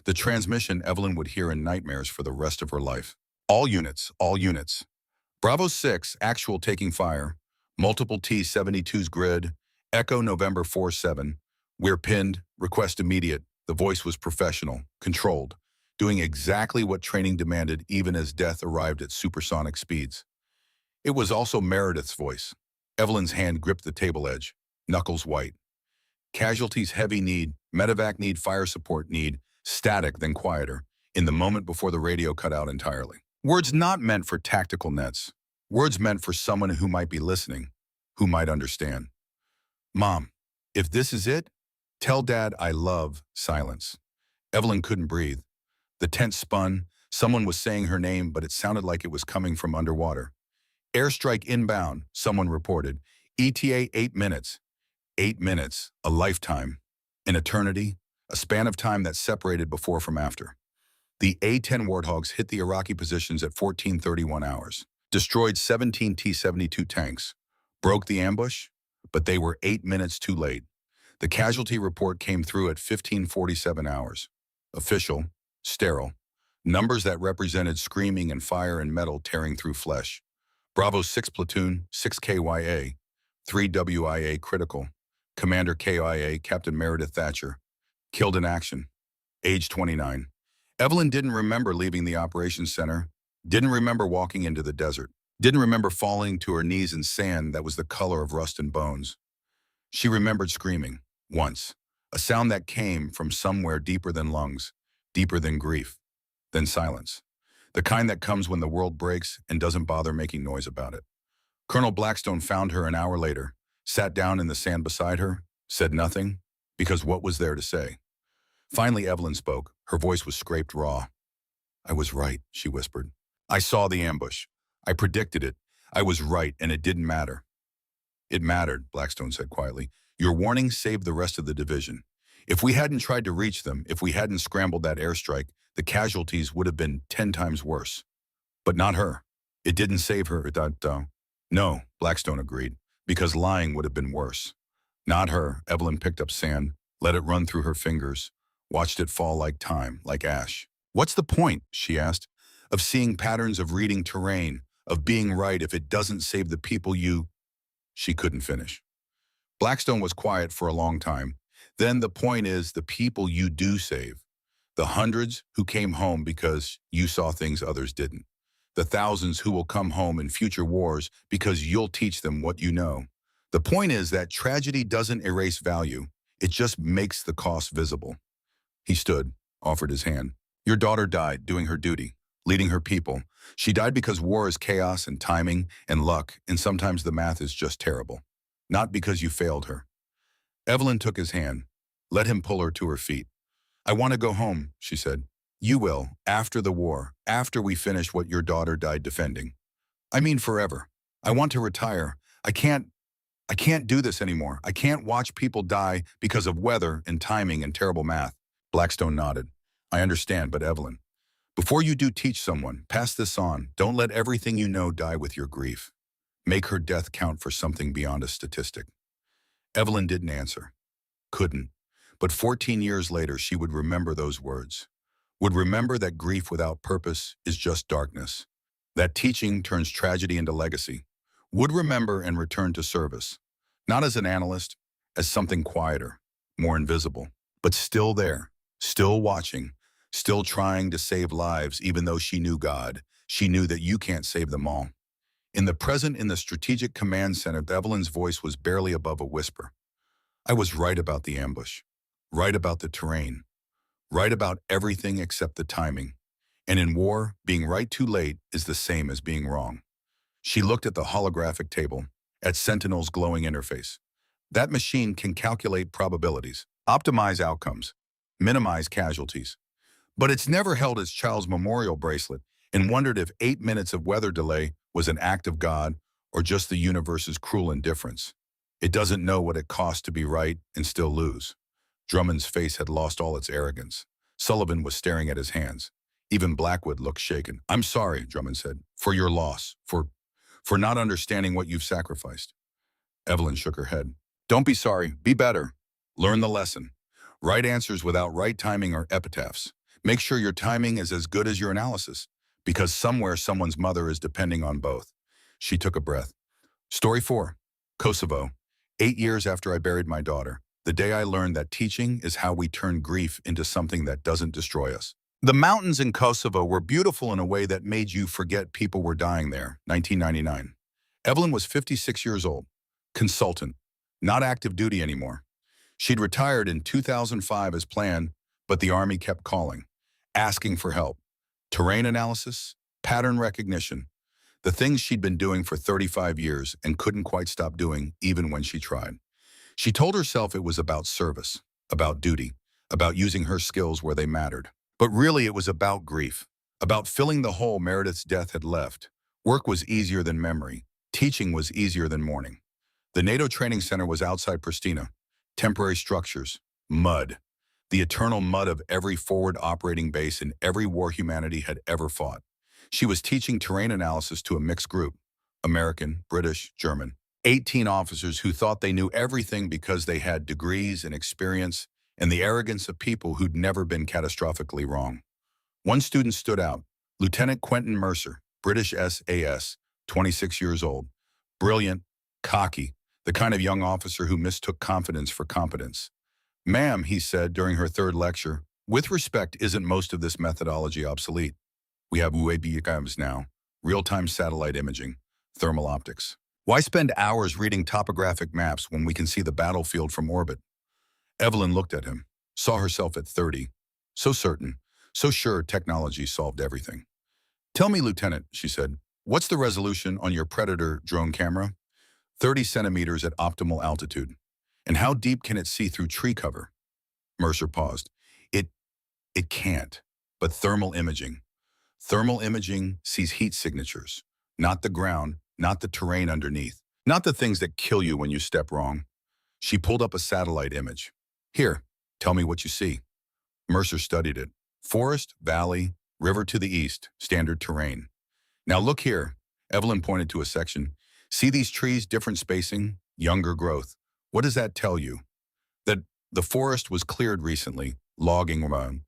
The transmission Evelyn would hear in nightmares for the rest of her life. All units, all units. Bravo 6, actual taking fire. Multiple T-72's grid. Echo November 4-7. We're pinned. Request immediate. The voice was professional, controlled, doing exactly what training demanded even as death arrived at supersonic speeds. It was also Meredith's voice. Evelyn's hand gripped the table edge, knuckles white. Casualties heavy need, medevac need, fire support need, static then quieter, in the moment before the radio cut out entirely. Words not meant for tactical nets. Words meant for someone who might be listening, who might understand. Mom, if this is it, tell Dad I love silence. Evelyn couldn't breathe. The tent spun. Someone was saying her name, but it sounded like it was coming from underwater. Airstrike inbound, someone reported. ETA 8 minutes. 8 minutes, a lifetime, an eternity, a span of time that separated before from after. The A-10 Warthogs hit the Iraqi positions at 14:31 hours, destroyed 17 T-72 tanks, broke the ambush, but they were 8 minutes too late. The casualty report came through at 15:47 hours. Official, sterile, numbers that represented screaming and fire and metal tearing through flesh. Bravo 6 platoon, 6 KYA, 3 WIA critical. Commander KIA, Captain Meredith Thatcher, killed in action, age 29. Evelyn didn't remember leaving the operations center, didn't remember walking into the desert, didn't remember falling to her knees in sand that was the color of rust and bones. She remembered screaming, once, a sound that came from somewhere deeper than lungs, deeper than grief, than silence, the kind that comes when the world breaks and doesn't bother making noise about it. Colonel Blackstone found her an hour later, sat down in the sand beside her, said nothing, because what was there to say? Finally, Evelyn spoke. Her voice was scraped raw. I was right, she whispered. I saw the ambush. I predicted it. I was right, and it didn't matter. It mattered, Blackstone said quietly. Your warning saved the rest of the division. If we hadn't tried to reach them, if we hadn't scrambled that airstrike, the casualties would have been 10 times worse. But not her. It didn't save her, No, Blackstone agreed, because lying would have been worse. Not her. Evelyn picked up sand, let it run through her fingers, watched it fall like time, like ash. What's the point, she asked, of seeing patterns, of reading terrain, of being right if it doesn't save the people you... She couldn't finish. Blackstone was quiet for a long time. Then the point is the people you do save. The hundreds who came home because you saw things others didn't. The thousands who will come home in future wars because you'll teach them what you know. The point is that tragedy doesn't erase value. It just makes the cost visible. He stood, offered his hand. Your daughter died doing her duty, leading her people. She died because war is chaos and timing and luck, and sometimes the math is just terrible. Not because you failed her. Evelyn took his hand, let him pull her to her feet. I want to go home, she said. You will, after the war, after we finish what your daughter died defending. I mean forever. I want to retire. I can't do this anymore. I can't watch people die because of weather and timing and terrible math. Blackstone nodded. I understand, but Evelyn, before you do teach someone, pass this on. Don't let everything you know die with your grief. Make her death count for something beyond a statistic. Evelyn didn't answer. Couldn't. But 14 years later, she would remember those words. Would remember that grief without purpose is just darkness. That teaching turns tragedy into legacy. Would remember and return to service. Not as an analyst, as something quieter, more invisible, but still there, still watching, still trying to save lives even though she knew God. She knew that you can't save them all. In the present, in the Strategic Command Center, Evelyn's voice was barely above a whisper. I was right about the ambush, right about the terrain, right about everything except the timing. And in war, being right too late is the same as being wrong. She looked at the holographic table, at Sentinel's glowing interface. That machine can calculate probabilities, optimize outcomes, minimize casualties. But it's never held its child's memorial bracelet and wondered if 8 minutes of weather delay was an act of God or just the universe's cruel indifference. It doesn't know what it costs to be right and still lose. Drummond's face had lost all its arrogance. Sullivan was staring at his hands. Even Blackwood looked shaken. I'm sorry, Drummond said, for your loss, for not understanding what you've sacrificed. Evelyn shook her head. Don't be sorry, be better. Learn the lesson. Right answers without right timing are epitaphs. Make sure your timing is as good as your analysis, because somewhere someone's mother is depending on both. She took a breath. Story 4. Kosovo. 8 years after I buried my daughter, the day I learned that teaching is how we turn grief into something that doesn't destroy us. The mountains in Kosovo were beautiful in a way that made you forget people were dying there. 1999. Evelyn was 56 years old, consultant, not active duty anymore. She'd retired in 2005 as planned, but the Army kept calling, asking for help. Terrain analysis, pattern recognition, the things she'd been doing for 35 years and couldn't quite stop doing even when she tried. She told herself it was about service, about duty, about using her skills where they mattered. But really it was about grief, about filling the hole Meredith's death had left. Work was easier than memory. Teaching was easier than mourning. The NATO training center was outside Pristina. Temporary structures, mud, the eternal mud of every forward operating base in every war humanity had ever fought. She was teaching terrain analysis to a mixed group, American, British, German. 18 officers who thought they knew everything because they had degrees and experience and the arrogance of people who'd never been catastrophically wrong. One student stood out, Lieutenant Quentin Mercer, British SAS, 26 years old. Brilliant, cocky, the kind of young officer who mistook confidence for competence. "Ma'am," he said during her third lecture, "with respect, isn't most of this methodology obsolete? We have UAVs now, real-time satellite imaging, thermal optics. Why spend hours reading topographic maps when we can see the battlefield from orbit?" Evelyn looked at him, saw herself at 30, so certain, so sure technology solved everything. "Tell me, Lieutenant," she said, "what's the resolution on your Predator drone camera?" 30 centimeters at optimal altitude. "And how deep can it see through tree cover?" Mercer paused. It can't, but thermal imaging. Thermal imaging sees heat signatures, not the ground, not the terrain underneath, not the things that kill you when you step wrong. She pulled up a satellite image. "Here, tell me what you see." Mercer studied it. Forest, valley, river to the east, standard terrain. "Now look here." Evelyn pointed to a section. "See these trees, different spacing, younger growth. What does that tell you?" That the forest was cleared recently, logging around,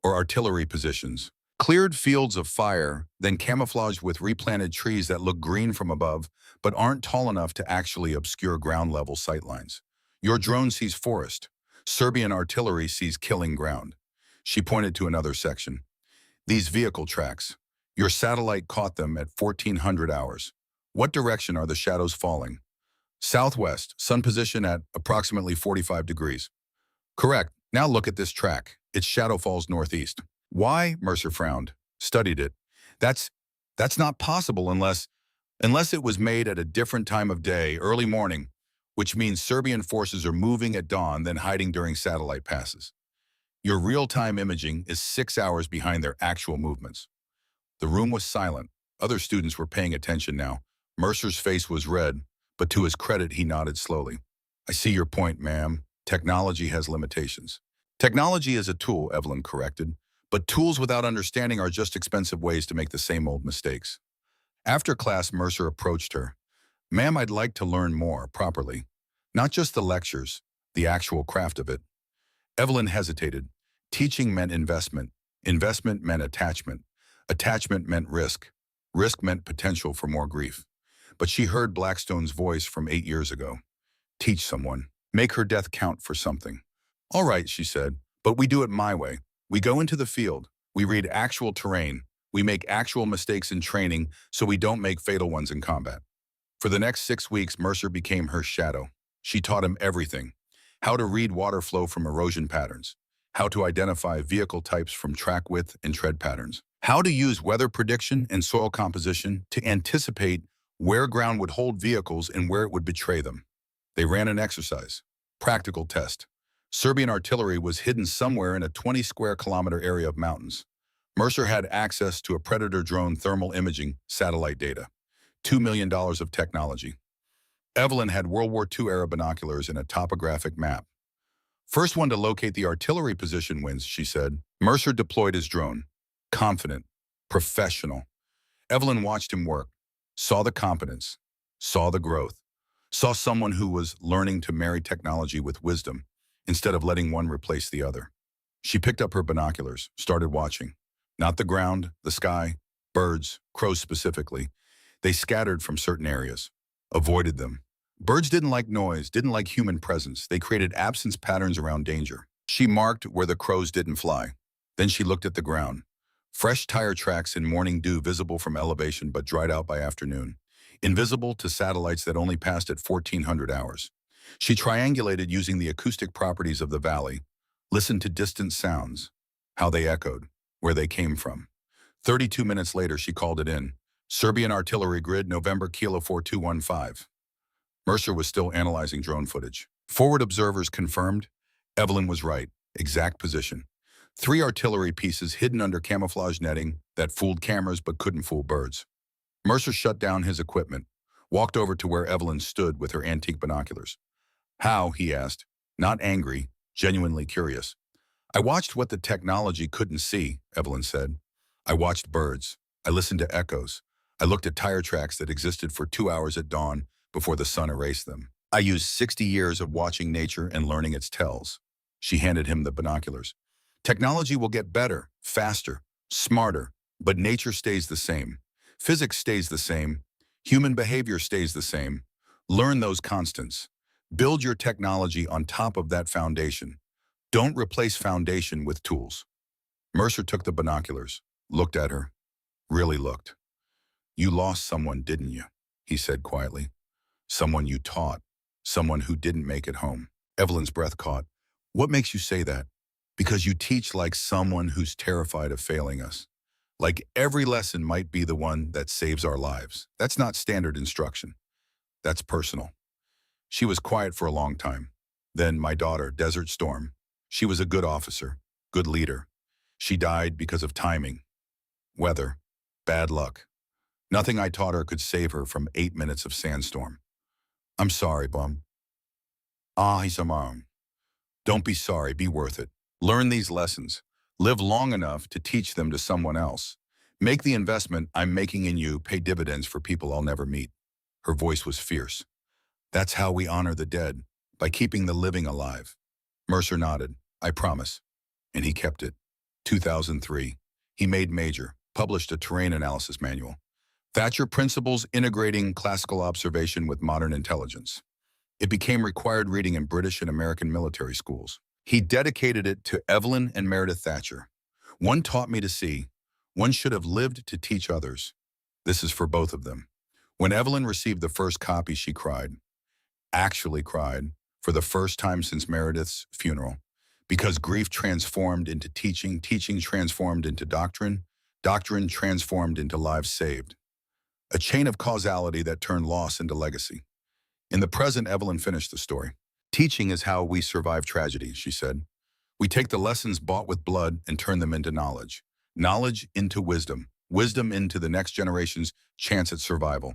or artillery positions. Cleared fields of fire, then camouflaged with replanted trees that look green from above, but aren't tall enough to actually obscure ground-level sightlines. Your drone sees forest. Serbian artillery sees killing ground. She pointed to another section. "These vehicle tracks. Your satellite caught them at 1400 hours. What direction are the shadows falling?" "Southwest, sun position at approximately 45 degrees. "Correct. Now look at this track. Its shadow falls northeast." "Why?" Mercer frowned, studied it. That's not possible unless it was made at a different time of day, early morning, which means Serbian forces are moving at dawn, then hiding during satellite passes. Your real-time imaging is 6 hours behind their actual movements." The room was silent. Other students were paying attention now. Mercer's face was red, but to his credit, he nodded slowly. "I see your point, ma'am. Technology has limitations." "Technology is a tool," Evelyn corrected, "but tools without understanding are just expensive ways to make the same old mistakes." After class, Mercer approached her. "Ma'am, I'd like to learn more, properly. Not just the lectures, the actual craft of it." Evelyn hesitated. Teaching meant investment. Investment meant attachment. Attachment meant risk. Risk meant potential for more grief. But she heard Blackstone's voice from 8 years ago. Teach someone. Make her death count for something. "All right," she said, "but we do it my way. We go into the field. We read actual terrain. We make actual mistakes in training so we don't make fatal ones in combat." For the next 6 weeks, Mercer became her shadow. She taught him everything. How to read water flow from erosion patterns. How to identify vehicle types from track width and tread patterns. How to use weather prediction and soil composition to anticipate where ground would hold vehicles and where it would betray them. They ran an exercise. Practical test. Serbian artillery was hidden somewhere in a 20 square kilometer area of mountains. Mercer had access to a Predator drone thermal imaging satellite data. $2 million of technology. Evelyn had World War II era binoculars and a topographic map. "First one to locate the artillery position wins," she said. Mercer deployed his drone. Confident. Professional. Evelyn watched him work. Saw the competence. Saw the growth. Saw someone who was learning to marry technology with wisdom, instead of letting one replace the other. She picked up her binoculars, started watching. Not the ground, the sky, birds, crows specifically. They scattered from certain areas, avoided them. Birds didn't like noise, didn't like human presence. They created absence patterns around danger. She marked where the crows didn't fly. Then she looked at the ground. Fresh tire tracks in morning dew visible from elevation but dried out by afternoon. Invisible to satellites that only passed at 1400 hours. She triangulated using the acoustic properties of the valley, listened to distant sounds, how they echoed, where they came from. 32 minutes later, she called it in. Serbian artillery grid, November Kilo 4215. Mercer was still analyzing drone footage. Forward observers confirmed Evelyn was right. Exact position. 3 artillery pieces hidden under camouflage netting that fooled cameras but couldn't fool birds. Mercer shut down his equipment, walked over to where Evelyn stood with her antique binoculars. How, he asked, not angry, genuinely curious. I watched what the technology couldn't see, Evelyn said. I watched birds. I listened to echoes. I looked at tire tracks that existed for 2 hours at dawn before the sun erased them. I used 60 years of watching nature and learning its tells. She handed him the binoculars. Technology will get better, faster, smarter, but nature stays the same. Physics stays the same. Human behavior stays the same. Learn those constants. Build your technology on top of that foundation. Don't replace foundation with tools. Mercer took the binoculars, looked at her, really looked. You lost someone, didn't you? He said quietly. Someone you taught, someone who didn't make it home. Evelyn's breath caught. What makes you say that? Because you teach like someone who's terrified of failing us. Like every lesson might be the one that saves our lives. That's not standard instruction. That's personal. She was quiet for a long time. Then my daughter, Desert Storm. She was a good officer, good leader. She died because of timing, weather, bad luck. Nothing I taught her could save her from 8 minutes of sandstorm. I'm sorry, Bum. He's a mom. Don't be sorry, be worth it. Learn these lessons. Live long enough to teach them to someone else. Make the investment I'm making in you pay dividends for people I'll never meet. Her voice was fierce. That's how we honor the dead, by keeping the living alive. Mercer nodded. I promise. And he kept it. 2003. He made major, published a terrain analysis manual. Thatcher Principles Integrating Classical Observation with Modern Intelligence. It became required reading in British and American military schools. He dedicated it to Evelyn and Meredith Thatcher. One taught me to see. One should have lived to teach others. This is for both of them. When Evelyn received the first copy, she cried. Actually cried, for the first time since Meredith's funeral. Because grief transformed into teaching, teaching transformed into doctrine, doctrine transformed into lives saved. A chain of causality that turned loss into legacy. In the present, Evelyn finished the story. Teaching is how we survive tragedy, she said. We take the lessons bought with blood and turn them into knowledge. Knowledge into wisdom. Wisdom into the next generation's chance at survival.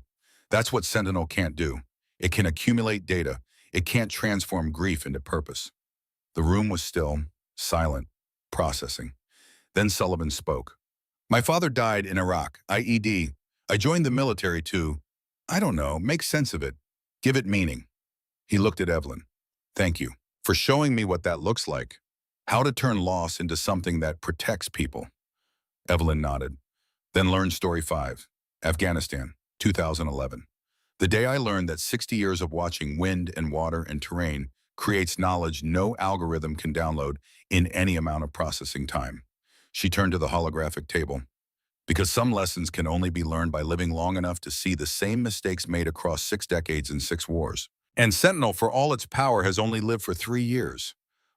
That's what Sentinel can't do. It can accumulate data. It can't transform grief into purpose. The room was still, silent, processing. Then Sullivan spoke. My father died in Iraq, IED. I joined the military to, I don't know, make sense of it. Give it meaning. He looked at Evelyn. Thank you for showing me what that looks like. How to turn loss into something that protects people. Evelyn nodded. Then learned story 5. Afghanistan, 2011. The day I learned that 60 years of watching wind and water and terrain creates knowledge no algorithm can download in any amount of processing time. She turned to the holographic table. Because some lessons can only be learned by living long enough to see the same mistakes made across 6 decades and 6 wars. And Sentinel, for all its power, has only lived for 3 years.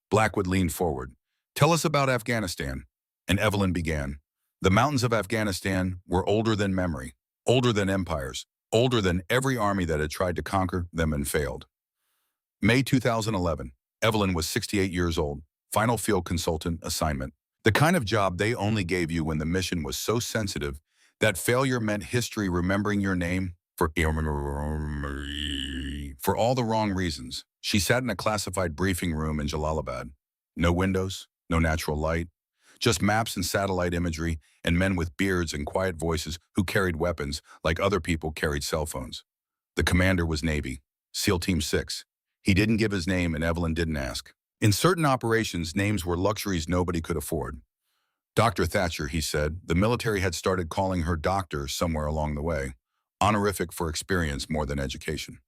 Blackwood leaned forward. Tell us about Afghanistan. And Evelyn began. The mountains of Afghanistan were older than memory, older than empires, older than every army that had tried to conquer them and failed. May 2011. Evelyn was 68 years old. Final field consultant assignment. The kind of job they only gave you when the mission was so sensitive that failure meant history remembering your name for all the wrong reasons. She sat in a classified briefing room in Jalalabad. No windows, no natural light, just maps and satellite imagery and men with beards and quiet voices who carried weapons like other people carried cell phones. The commander was Navy, SEAL Team 6. He didn't give his name and Evelyn didn't ask. In certain operations, names were luxuries nobody could afford. Dr. Thatcher, he said. The military had started calling her doctor somewhere along the way. honorific for experience more than education.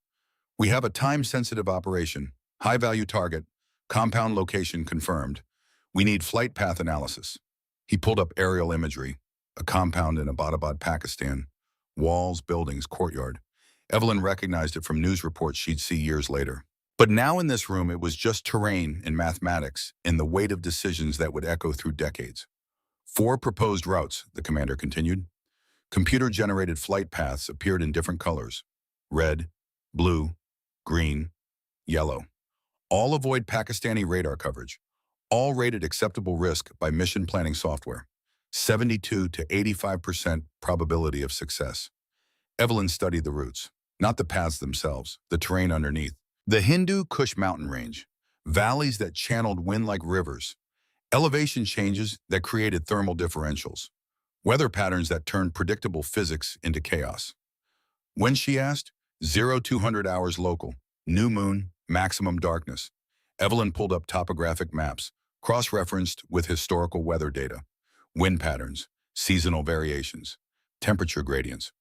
We have a time-sensitive operation, high-value target, compound location confirmed. We need flight path analysis. He pulled up aerial imagery, a compound in Abbottabad, Pakistan, walls, buildings, courtyard. Evelyn recognized it from news reports she'd see years later. But now in this room, it was just terrain and mathematics and the weight of decisions that would echo through decades. 4 proposed routes, the commander continued. Computer-generated flight paths appeared in different colors: red, blue, green, yellow. All avoid Pakistani radar coverage. All rated acceptable risk by mission planning software. 72 to 85% probability of success. Evelyn studied the routes, not the paths themselves, the terrain underneath. The Hindu Kush mountain range, valleys that channeled wind like rivers, elevation changes that created thermal differentials, weather patterns that turned predictable physics into chaos. When she asked, 0200 hours local, new moon, maximum darkness. Evelyn pulled up topographic maps, cross-referenced with historical weather data, wind patterns, seasonal variations, temperature gradients.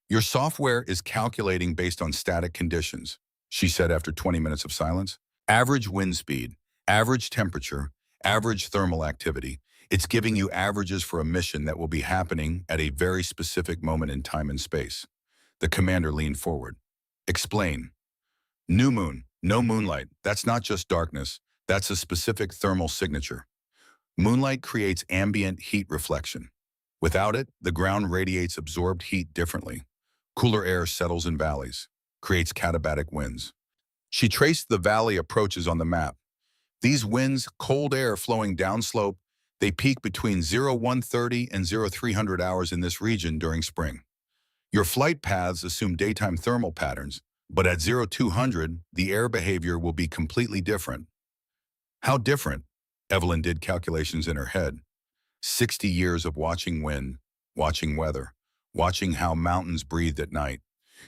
Your software is calculating based on static conditions, she said after 20 minutes of silence. Average wind speed, average temperature, average thermal activity. It's giving you averages for a mission that will be happening at a very specific moment in time and space. The commander leaned forward. Explain. New moon, no moonlight. That's not just darkness. That's a specific thermal signature. Moonlight creates ambient heat reflection. Without it, the ground radiates absorbed heat differently. Cooler air settles in valleys, creates katabatic winds. She traced the valley approaches on the map. These winds, cold air flowing downslope, they peak between 0130 and 0300 hours in this region during spring. Your flight paths assume daytime thermal patterns, but at 0200, the air behavior will be completely different. How different? Evelyn did calculations in her head. 60 years of watching wind, watching weather, watching how mountains breathed at night.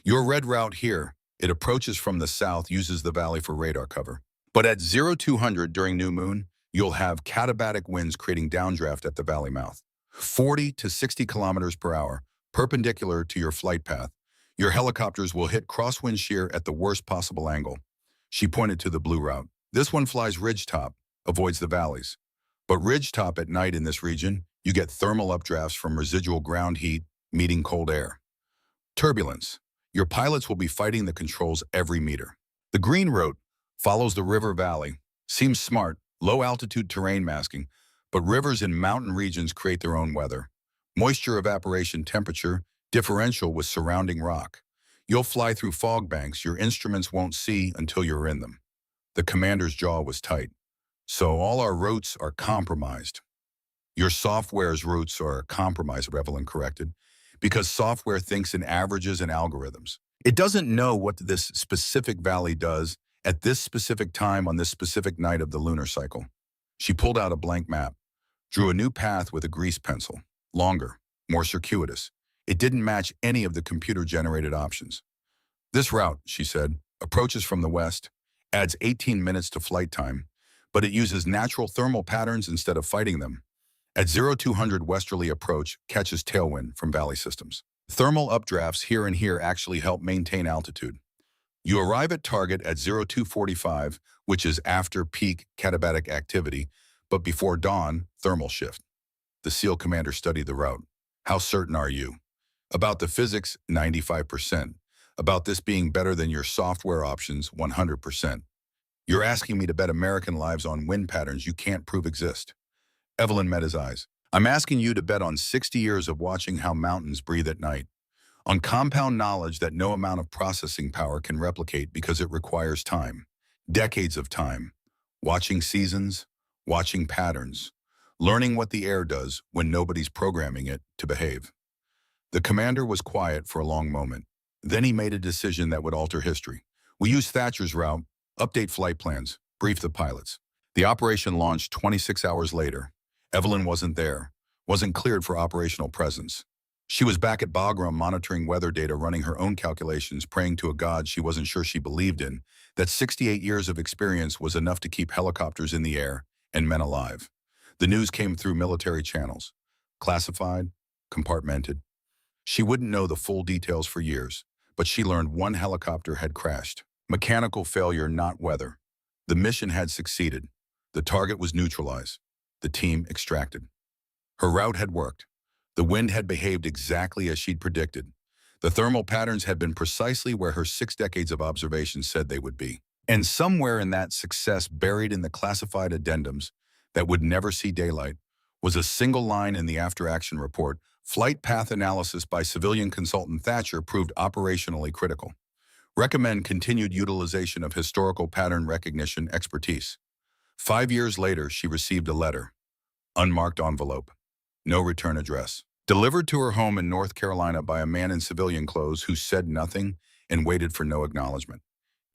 Your red route here, it approaches from the south, uses the valley for radar cover. But at 0200 during new moon, you'll have katabatic winds creating downdraft at the valley mouth. 40 to 60 kilometers per hour, perpendicular to your flight path. Your helicopters will hit crosswind shear at the worst possible angle. She pointed to the blue route. This one flies ridgetop, avoids the valleys. But ridgetop at night in this region, you get thermal updrafts from residual ground heat meeting cold air. Turbulence. Your pilots will be fighting the controls every meter. The green route follows the river valley. Seems smart, low-altitude terrain masking, but rivers in mountain regions create their own weather. Moisture evaporation temperature, differential with surrounding rock. You'll fly through fog banks your instruments won't see until you're in them. The commander's jaw was tight. So all our routes are compromised. Your software's routes are compromised, Evelyn corrected, because software thinks in averages and algorithms. It doesn't know what this specific valley does at this specific time on this specific night of the lunar cycle. She pulled out a blank map, drew a new path with a grease pencil, longer, more circuitous. It didn't match any of the computer-generated options. This route, she said, approaches from the west, adds 18 minutes to flight time, but it uses natural thermal patterns instead of fighting them. At 0200 westerly approach catches tailwind from valley systems. Thermal updrafts here and here actually help maintain altitude. You arrive at target at 0245, which is after peak katabatic activity, but before dawn, thermal shift. The SEAL commander studied the route. How certain are you? About the physics, 95%. About this being better than your software options, 100%. You're asking me to bet American lives on wind patterns you can't prove exist. Evelyn met his eyes. I'm asking you to bet on 60 years of watching how mountains breathe at night. On compound knowledge that no amount of processing power can replicate because it requires time. Decades of time. Watching seasons, watching patterns. Learning what the air does when nobody's programming it to behave. The commander was quiet for a long moment. Then he made a decision that would alter history. We used Thatcher's route, update flight plans, brief the pilots. The operation launched 26 hours later. Evelyn wasn't there, wasn't cleared for operational presence. She was back at Bagram monitoring weather data, running her own calculations, praying to a god she wasn't sure she believed in, that 68 years of experience was enough to keep helicopters in the air and men alive. The news came through military channels, classified, compartmented. She wouldn't know the full details for years, but she learned one helicopter had crashed. Mechanical failure, not weather. The mission had succeeded. The target was neutralized. The team extracted. Her route had worked. The wind had behaved exactly as she'd predicted. The thermal patterns had been precisely where her 6 decades of observation said they would be. And somewhere in that success, buried in the classified addendums that would never see daylight, was a single line in the after-action report: flight path analysis by civilian consultant Thatcher proved operationally critical. Recommend continued utilization of historical pattern recognition expertise. 5 years later, she received a letter. Unmarked envelope. No return address. Delivered to her home in North Carolina by a man in civilian clothes who said nothing and waited for no acknowledgement.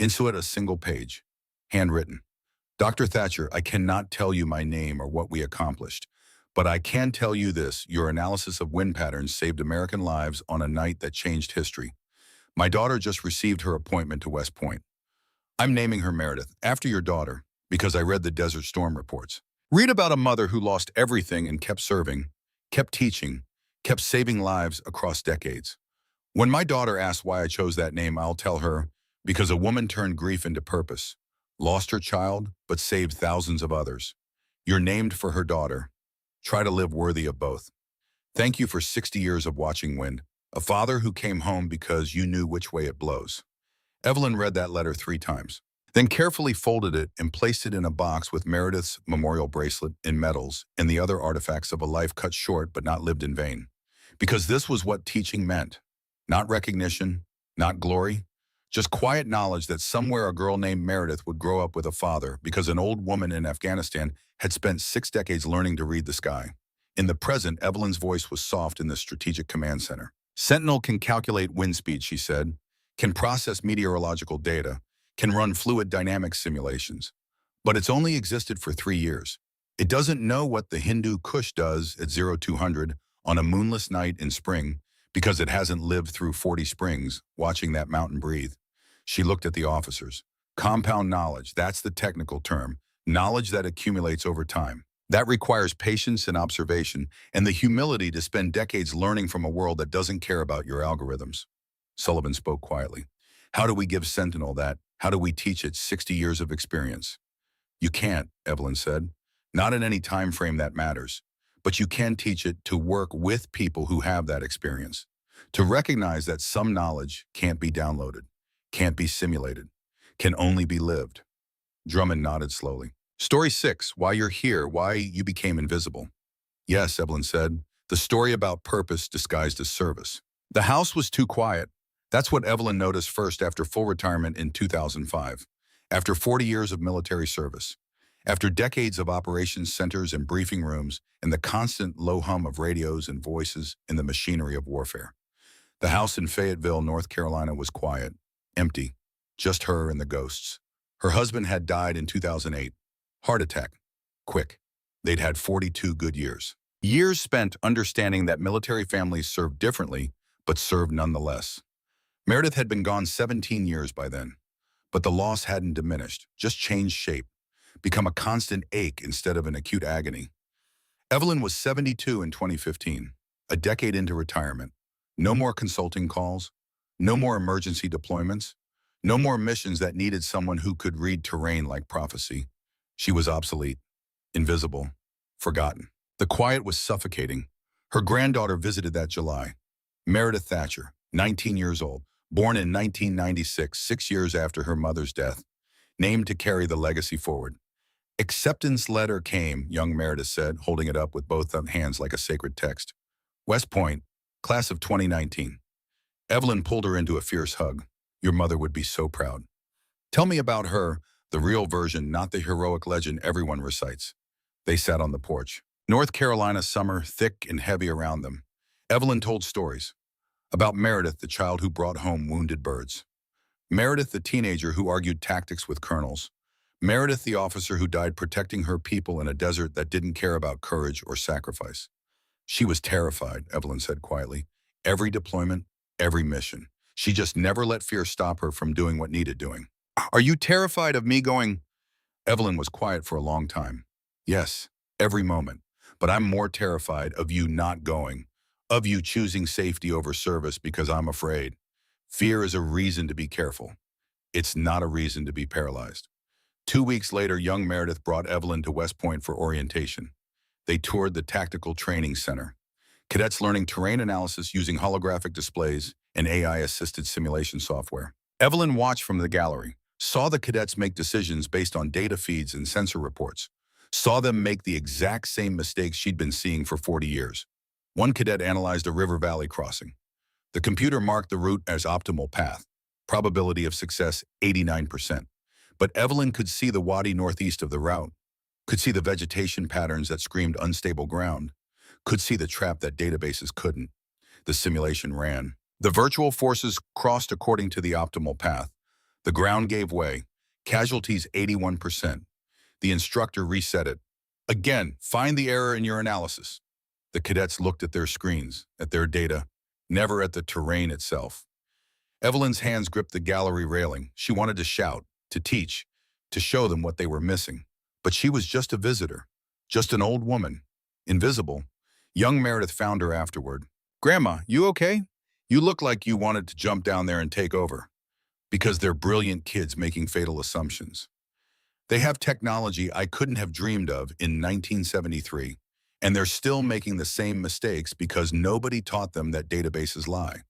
Inside a single page. Handwritten. Dr. Thatcher, I cannot tell you my name or what we accomplished, but I can tell you this: your analysis of wind patterns saved American lives on a night that changed history. My daughter just received her appointment to West Point. I'm naming her Meredith, after your daughter, because I read the Desert Storm reports. Read about a mother who lost everything and kept serving, kept teaching, kept saving lives across decades. When my daughter asks why I chose that name, I'll tell her, because a woman turned grief into purpose, lost her child, but saved thousands of others. You're named for her daughter. Try to live worthy of both. Thank you for 60 years of watching wind, a father who came home because you knew which way it blows. Evelyn read that letter 3 times, then carefully folded it and placed it in a box with Meredith's memorial bracelet and medals and the other artifacts of a life cut short but not lived in vain. Because this was what teaching meant. Not recognition, not glory, just quiet knowledge that somewhere a girl named Meredith would grow up with a father because an old woman in Afghanistan had spent 6 decades learning to read the sky. In the present, Evelyn's voice was soft in the Strategic Command Center. Sentinel can calculate wind speed, she said, can process meteorological data, can run fluid dynamics simulations. But it's only existed for 3 years. It doesn't know what the Hindu Kush does at 0200 on a moonless night in spring because it hasn't lived through 40 springs watching that mountain breathe. She looked at the officers. Compound knowledge, that's the technical term. Knowledge that accumulates over time. That requires patience and observation and the humility to spend decades learning from a world that doesn't care about your algorithms. Sullivan spoke quietly. How do we give Sentinel that? How do we teach it 60 years of experience? You can't, Evelyn said. Not in any time frame that matters. But you can teach it to work with people who have that experience. To recognize that some knowledge can't be downloaded, can't be simulated, can only be lived. Drummond nodded slowly. Story 6, why you're here, why you became invisible. Yes, Evelyn said, the story about purpose disguised as service. The house was too quiet. That's what Evelyn noticed first after full retirement in 2005. After 40 years of military service. After decades of operations centers and briefing rooms and the constant low hum of radios and voices in the machinery of warfare. The house in Fayetteville, North Carolina was quiet, empty, just her and the ghosts. Her husband had died in 2008. Heart attack. Quick. They'd had 42 good years. Years spent understanding that military families served differently, but served nonetheless. Meredith had been gone 17 years by then, but the loss hadn't diminished, just changed shape, become a constant ache instead of an acute agony. Evelyn was 72 in 2015, a decade into retirement. No more consulting calls, no more emergency deployments, no more missions that needed someone who could read terrain like prophecy. She was obsolete, invisible, forgotten. The quiet was suffocating. Her granddaughter visited that July. Meredith Thatcher, 19 years old, born in 1996, 6 years after her mother's death, named to carry the legacy forward. Acceptance letter came, young Meredith said, holding it up with both hands like a sacred text. West Point, class of 2019. Evelyn pulled her into a fierce hug. Your mother would be so proud. Tell me about her, the real version, not the heroic legend everyone recites. They sat on the porch. North Carolina summer, thick and heavy around them. Evelyn told stories about Meredith, the child who brought home wounded birds. Meredith, the teenager who argued tactics with colonels. Meredith, the officer who died protecting her people in a desert that didn't care about courage or sacrifice. She was terrified, Evelyn said quietly. Every deployment, every mission. She just never let fear stop her from doing what needed doing. Are you terrified of me going? Evelyn was quiet for a long time. Yes, every moment. But I'm more terrified of you not going, of you choosing safety over service because I'm afraid. Fear is a reason to be careful. It's not a reason to be paralyzed. 2 weeks later, young Meredith brought Evelyn to West Point for orientation. They toured the Tactical Training Center. Cadets learning terrain analysis using holographic displays and AI-assisted simulation software. Evelyn watched from the gallery, saw the cadets make decisions based on data feeds and sensor reports, saw them make the exact same mistakes she'd been seeing for 40 years. One cadet analyzed a river valley crossing. The computer marked the route as optimal path, probability of success 89%. But Evelyn could see the wadi northeast of the route, could see the vegetation patterns that screamed unstable ground, could see the trap that databases couldn't. The simulation ran. The virtual forces crossed according to the optimal path. The ground gave way. Casualties 81%. The instructor reset it. Again, find the error in your analysis. The cadets looked at their screens, at their data, never at the terrain itself. Evelyn's hands gripped the gallery railing. She wanted to shout, to teach, to show them what they were missing. But she was just a visitor, just an old woman, invisible. Young Meredith found her afterward. "Grandma, you okay? You look like you wanted to jump down there and take over." Because they're brilliant kids making fatal assumptions. They have technology I couldn't have dreamed of in 1973, and they're still making the same mistakes because nobody taught them that databases lie.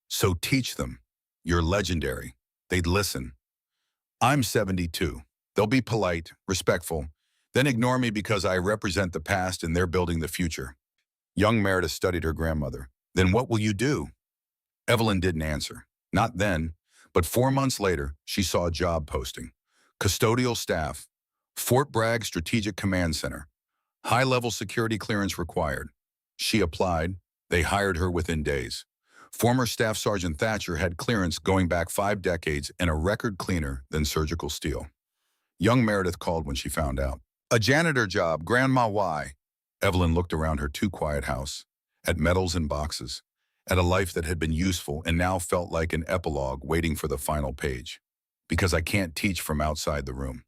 So teach them. You're legendary. They'd listen. I'm 72. They'll be polite, respectful, then ignore me because I represent the past and they're building the future. Young Meredith studied her grandmother. "Then what will you do?" Evelyn didn't answer. Not then, but 4 months later, she saw a job posting. Custodial staff, Fort Bragg Strategic Command Center. High-level security clearance required. She applied. They hired her within days. Former Staff Sergeant Thatcher had clearance going back 5 decades and a record cleaner than surgical steel. Young Meredith called when she found out. "A janitor job, Grandma, why?" Evelyn looked around her too quiet house, at medals and boxes, at a life that had been useful and now felt like an epilogue waiting for the final page. "Because I can't teach from outside the room.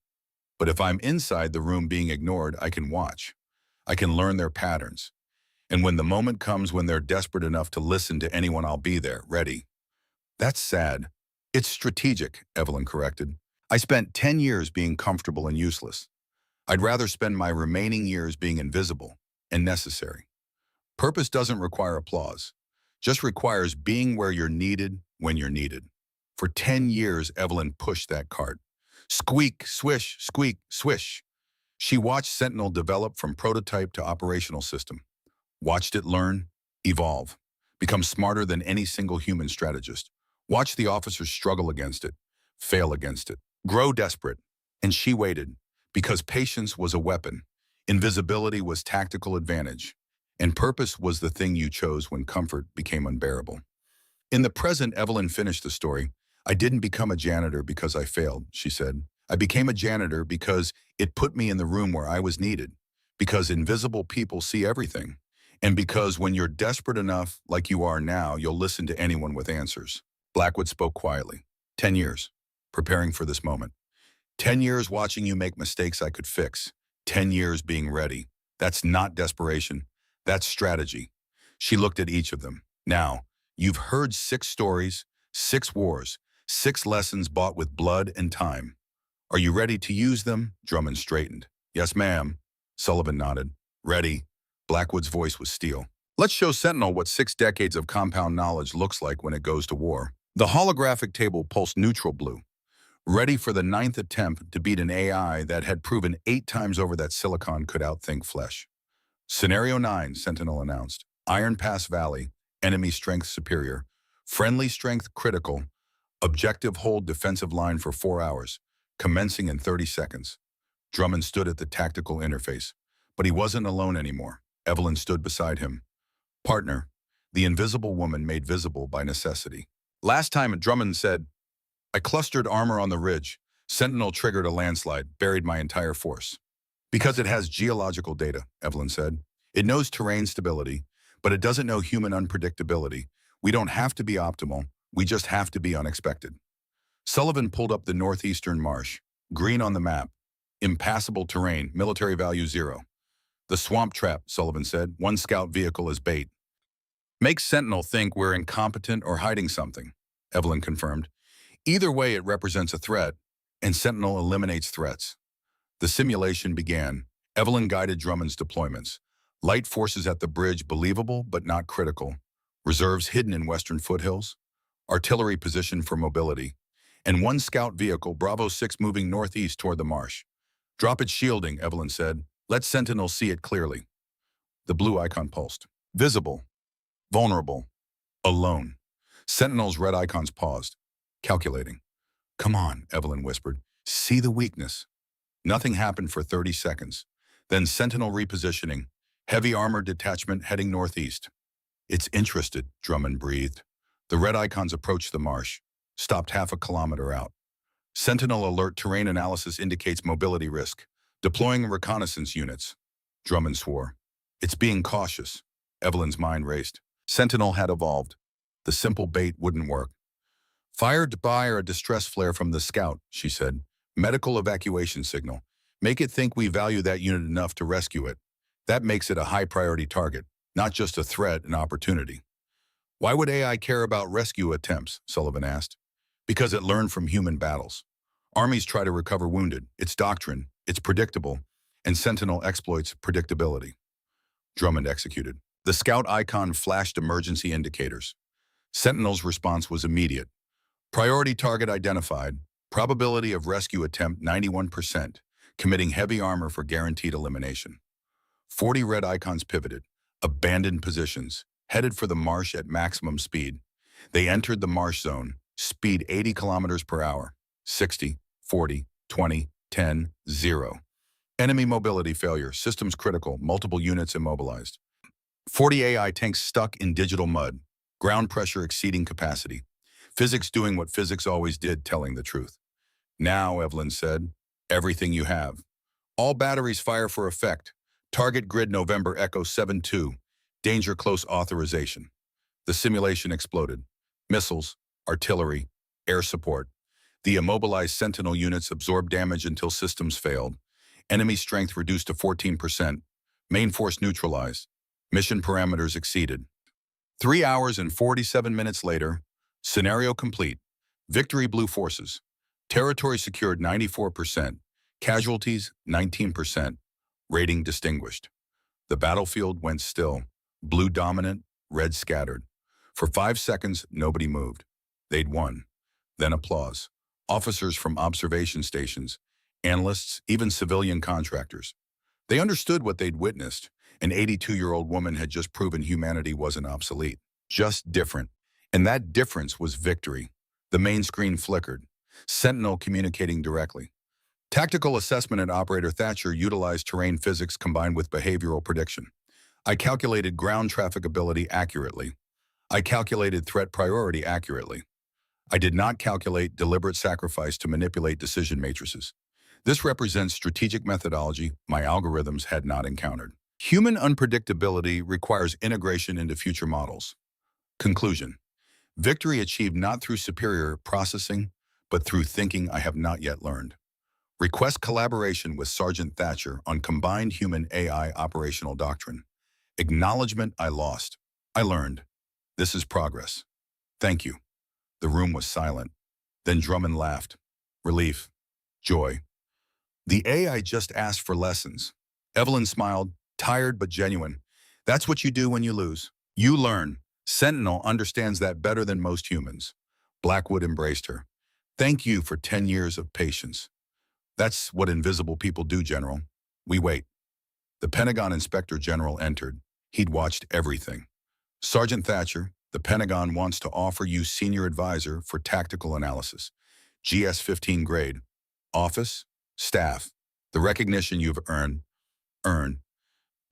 But if I'm inside the room being ignored, I can watch. I can learn their patterns. And when the moment comes when they're desperate enough to listen to anyone, I'll be there, ready." "That's sad." "It's strategic," Evelyn corrected. "I spent 10 years being comfortable and useless. I'd rather spend my remaining years being invisible and necessary. Purpose doesn't require applause, just requires being where you're needed when you're needed." For 10 years, Evelyn pushed that cart. Squeak, swish, squeak, swish. She watched Sentinel develop from prototype to operational system. Watched it learn, evolve, become smarter than any single human strategist. Watched the officers struggle against it, fail against it, grow desperate. And she waited, because patience was a weapon, invisibility was tactical advantage, and purpose was the thing you chose when comfort became unbearable. In the present, Evelyn finished the story. "I didn't become a janitor because I failed," she said. "I became a janitor because it put me in the room where I was needed, because invisible people see everything, and because when you're desperate enough, like you are now, you'll listen to anyone with answers." Blackwood spoke quietly. 10 years, preparing for this moment. 10 years watching you make mistakes I could fix. 10 years being ready. That's not desperation. That's strategy. She looked at each of them. "Now, you've heard 6 stories, 6 wars, 6 lessons bought with blood and time. Are you ready to use them?" Drummond straightened. "Yes, ma'am." Sullivan nodded. "Ready." Blackwood's voice was steel. "Let's show Sentinel what 6 decades of compound knowledge looks like when it goes to war." The holographic table pulsed neutral blue. Ready for the 9th attempt to beat an AI that had proven 8 times over that silicon could outthink flesh. "Scenario 9, Sentinel announced. Iron Pass Valley, enemy strength superior, friendly strength critical, objective hold defensive line for 4 hours, commencing in 30 seconds. Drummond stood at the tactical interface, but he wasn't alone anymore. Evelyn stood beside him. "Partner," the invisible woman made visible by necessity. "Last time," Drummond said, "I clustered armor on the ridge. Sentinel triggered a landslide, buried my entire force." "Because it has geological data," Evelyn said. "It knows terrain stability, but it doesn't know human unpredictability. We don't have to be optimal. We just have to be unexpected." Sullivan pulled up the northeastern marsh, green on the map. "Impassable terrain, military value 0. "The swamp trap," Sullivan said. "1 scout vehicle as bait." Makes Sentinel think we're incompetent or hiding something, Evelyn confirmed. Either way, it represents a threat, and Sentinel eliminates threats. The simulation began. Evelyn guided Drummond's deployments. Light forces at the bridge believable but not critical. Reserves hidden in western foothills. Artillery positioned for mobility. And one scout vehicle, Bravo 6, moving northeast toward the marsh. Drop its shielding, Evelyn said. Let Sentinel see it clearly. The blue icon pulsed. Visible. Vulnerable. Alone. Sentinel's red icons paused. Calculating. Come on, Evelyn whispered. See the weakness. Nothing happened for 30 seconds. Then Sentinel repositioning. Heavy armor detachment heading northeast. It's interested, Drummond breathed. The red icons approached the marsh. Stopped half a kilometer out. Sentinel alert terrain analysis indicates mobility risk. Deploying reconnaissance units. Drummond swore. It's being cautious. Evelyn's mind raced. Sentinel had evolved. The simple bait wouldn't work. Fired by a distress flare from the scout, she said. Medical evacuation signal. Make it think we value that unit enough to rescue it. That makes it a high-priority target, not just a threat and opportunity. Why would AI care about rescue attempts? Sullivan asked. Because it learned from human battles. Armies try to recover wounded. It's doctrine. It's predictable. And Sentinel exploits predictability. Drummond executed. The scout icon flashed emergency indicators. Sentinel's response was immediate. Priority target identified. Probability of rescue attempt 91%. Committing heavy armor for guaranteed elimination. 40 red icons pivoted. Abandoned positions. Headed for the marsh at maximum speed. They entered the marsh zone. Speed 80 kilometers per hour. 60, 40, 20, 10, 0. Enemy mobility failure. Systems critical. Multiple units immobilized. 40 AI tanks stuck in digital mud. Ground pressure exceeding capacity. Physics doing what physics always did, telling the truth. Now, Evelyn said, everything you have. All batteries fire for effect. Target grid November Echo 7-2. Danger close authorization. The simulation exploded. Missiles, artillery, air support. The immobilized Sentinel units absorbed damage until systems failed. Enemy strength reduced to 14%. Main force neutralized. Mission parameters exceeded. 3 hours and 47 minutes later, scenario complete. Victory blue forces. Territory secured 94%. Casualties 19%. Rating distinguished. The battlefield went still. Blue dominant, red scattered. For 5 seconds, nobody moved. They'd won. Then applause. Officers from observation stations, analysts, even civilian contractors. They understood what they'd witnessed. An 82-year-old woman had just proven humanity wasn't obsolete, just different. And that difference was victory. The main screen flickered. Sentinel communicating directly. Tactical assessment at Operator Thatcher utilized terrain physics combined with behavioral prediction. I calculated ground trafficability accurately. I calculated threat priority accurately. I did not calculate deliberate sacrifice to manipulate decision matrices. This represents strategic methodology my algorithms had not encountered. Human unpredictability requires integration into future models. Conclusion. Victory achieved not through superior processing, but through thinking I have not yet learned. Request collaboration with Sergeant Thatcher on combined human-AI operational doctrine. Acknowledgement I lost. I learned. This is progress. Thank you. The room was silent. Then Drummond laughed. Relief. Joy. The AI just asked for lessons. Evelyn smiled, tired but genuine. That's what you do when you lose. You learn. Sentinel understands that better than most humans. Blackwood embraced her. Thank you for 10 years of patience. That's what invisible people do, General. We wait. The Pentagon Inspector General entered. He'd watched everything. Sergeant Thatcher, the Pentagon wants to offer you senior advisor for tactical analysis. GS-15 grade. Office, staff, the recognition you've earned.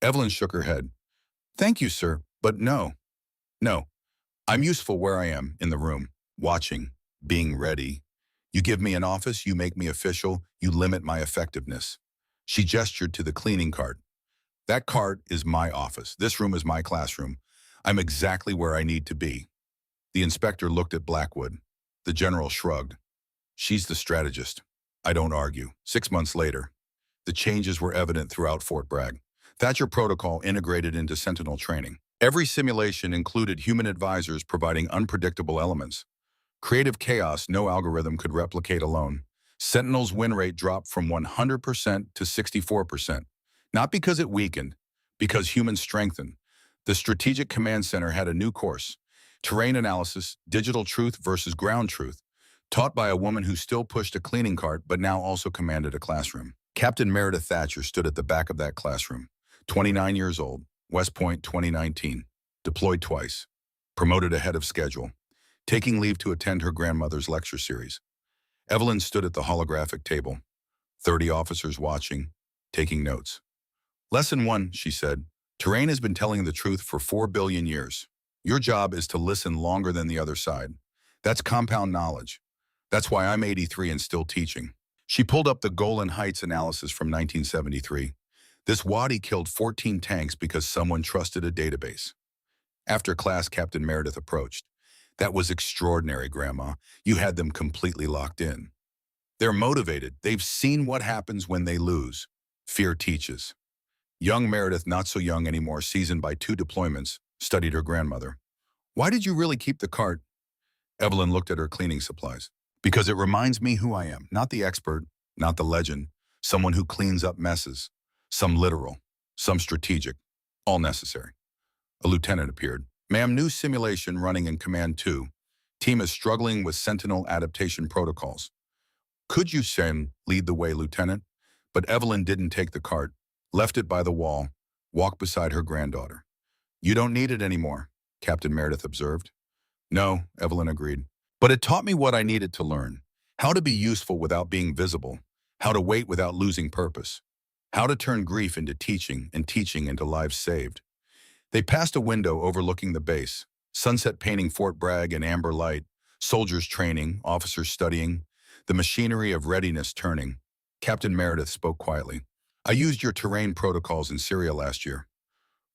Evelyn shook her head. Thank you, sir, but no. No. I'm useful where I am, in the room, watching, being ready. You give me an office, you make me official, you limit my effectiveness. She gestured to the cleaning cart. That cart is my office. This room is my classroom. I'm exactly where I need to be. The inspector looked at Blackwood. The general shrugged. She's the strategist. I don't argue. 6 months later, the changes were evident throughout Fort Bragg. Thatcher protocol integrated into Sentinel training. Every simulation included human advisors providing unpredictable elements. Creative chaos no algorithm could replicate alone. Sentinel's win rate dropped from 100% to 64%. Not because it weakened, because humans strengthened. The Strategic Command Center had a new course: terrain analysis, digital truth versus ground truth, taught by a woman who still pushed a cleaning cart but now also commanded a classroom. Captain Meredith Thatcher stood at the back of that classroom. 29 years old, West Point 2019, deployed twice, promoted ahead of schedule, taking leave to attend her grandmother's lecture series. Evelyn stood at the holographic table, 30 officers watching, taking notes. Lesson 1, she said, terrain has been telling the truth for 4 billion years. Your job is to listen longer than the other side. That's compound knowledge. That's why I'm 83 and still teaching. She pulled up the Golan Heights analysis from 1973. This wadi killed 14 tanks because someone trusted a database. After class, Captain Meredith approached. That was extraordinary, Grandma. You had them completely locked in. They're motivated. They've seen what happens when they lose. Fear teaches. Young Meredith, not so young anymore, seasoned by 2 deployments, studied her grandmother. Why did you really keep the cart? Evelyn looked at her cleaning supplies. Because it reminds me who I am, not the expert, not the legend, someone who cleans up messes. Some literal, some strategic, all necessary. A lieutenant appeared. Ma'am, new simulation running in Command 2. Team is struggling with Sentinel adaptation protocols. Could you lead the way, Lieutenant? But Evelyn didn't take the cart, left it by the wall, walked beside her granddaughter. You don't need it anymore, Captain Meredith observed. No, Evelyn agreed. But it taught me what I needed to learn. How to be useful without being visible. How to wait without losing purpose. How to turn grief into teaching and teaching into lives saved. They passed a window overlooking the base. Sunset painting Fort Bragg in amber light. Soldiers training, officers studying. The machinery of readiness turning. Captain Meredith spoke quietly. I used your terrain protocols in Syria last year.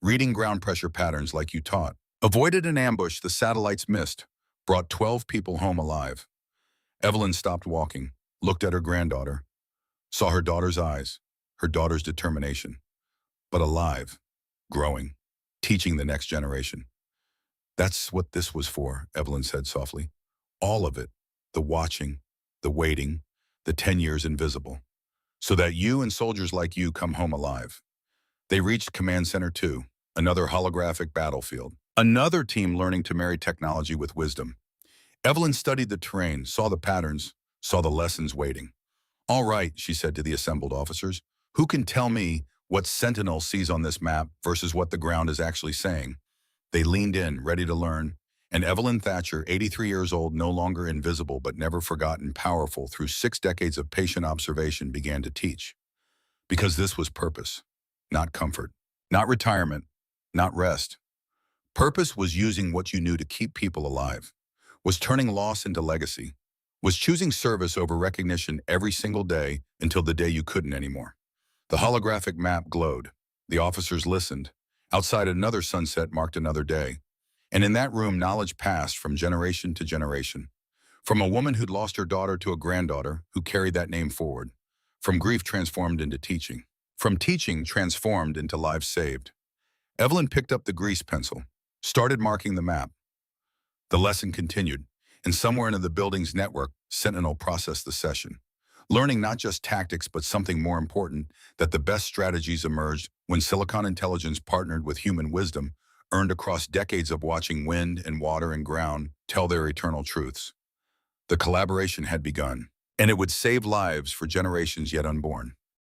Reading ground pressure patterns like you taught. Avoided an ambush the satellites missed. Brought 12 people home alive. Evelyn stopped walking, looked at her granddaughter, saw her daughter's eyes, her daughter's determination. But alive, growing, teaching the next generation. That's what this was for, Evelyn said softly. All of it, the watching, the waiting, the 10 years invisible. So that you and soldiers like you come home alive. They reached Command Center 2, another holographic battlefield. Another team learning to marry technology with wisdom. Evelyn studied the terrain, saw the patterns, saw the lessons waiting. All right, she said to the assembled officers, who can tell me what Sentinel sees on this map versus what the ground is actually saying? They leaned in, ready to learn, and Evelyn Thatcher, 83 years old, no longer invisible but never forgotten, powerful through 6 decades of patient observation, began to teach. Because this was purpose, not comfort, not retirement, not rest. Purpose was using what you knew to keep people alive, was turning loss into legacy, was choosing service over recognition every single day until the day you couldn't anymore. The holographic map glowed. The officers listened. Outside, another sunset marked another day. And in that room, knowledge passed from generation to generation. From a woman who'd lost her daughter to a granddaughter who carried that name forward. From grief transformed into teaching. From teaching transformed into lives saved. Evelyn picked up the grease pencil, started marking the map. The lesson continued, and somewhere in the building's network, Sentinel processed the session, learning not just tactics but something more important, that the best strategies emerged when Silicon Intelligence partnered with human wisdom, earned across decades of watching wind and water and ground tell their eternal truths. The collaboration had begun, and it would save lives for generations yet unborn.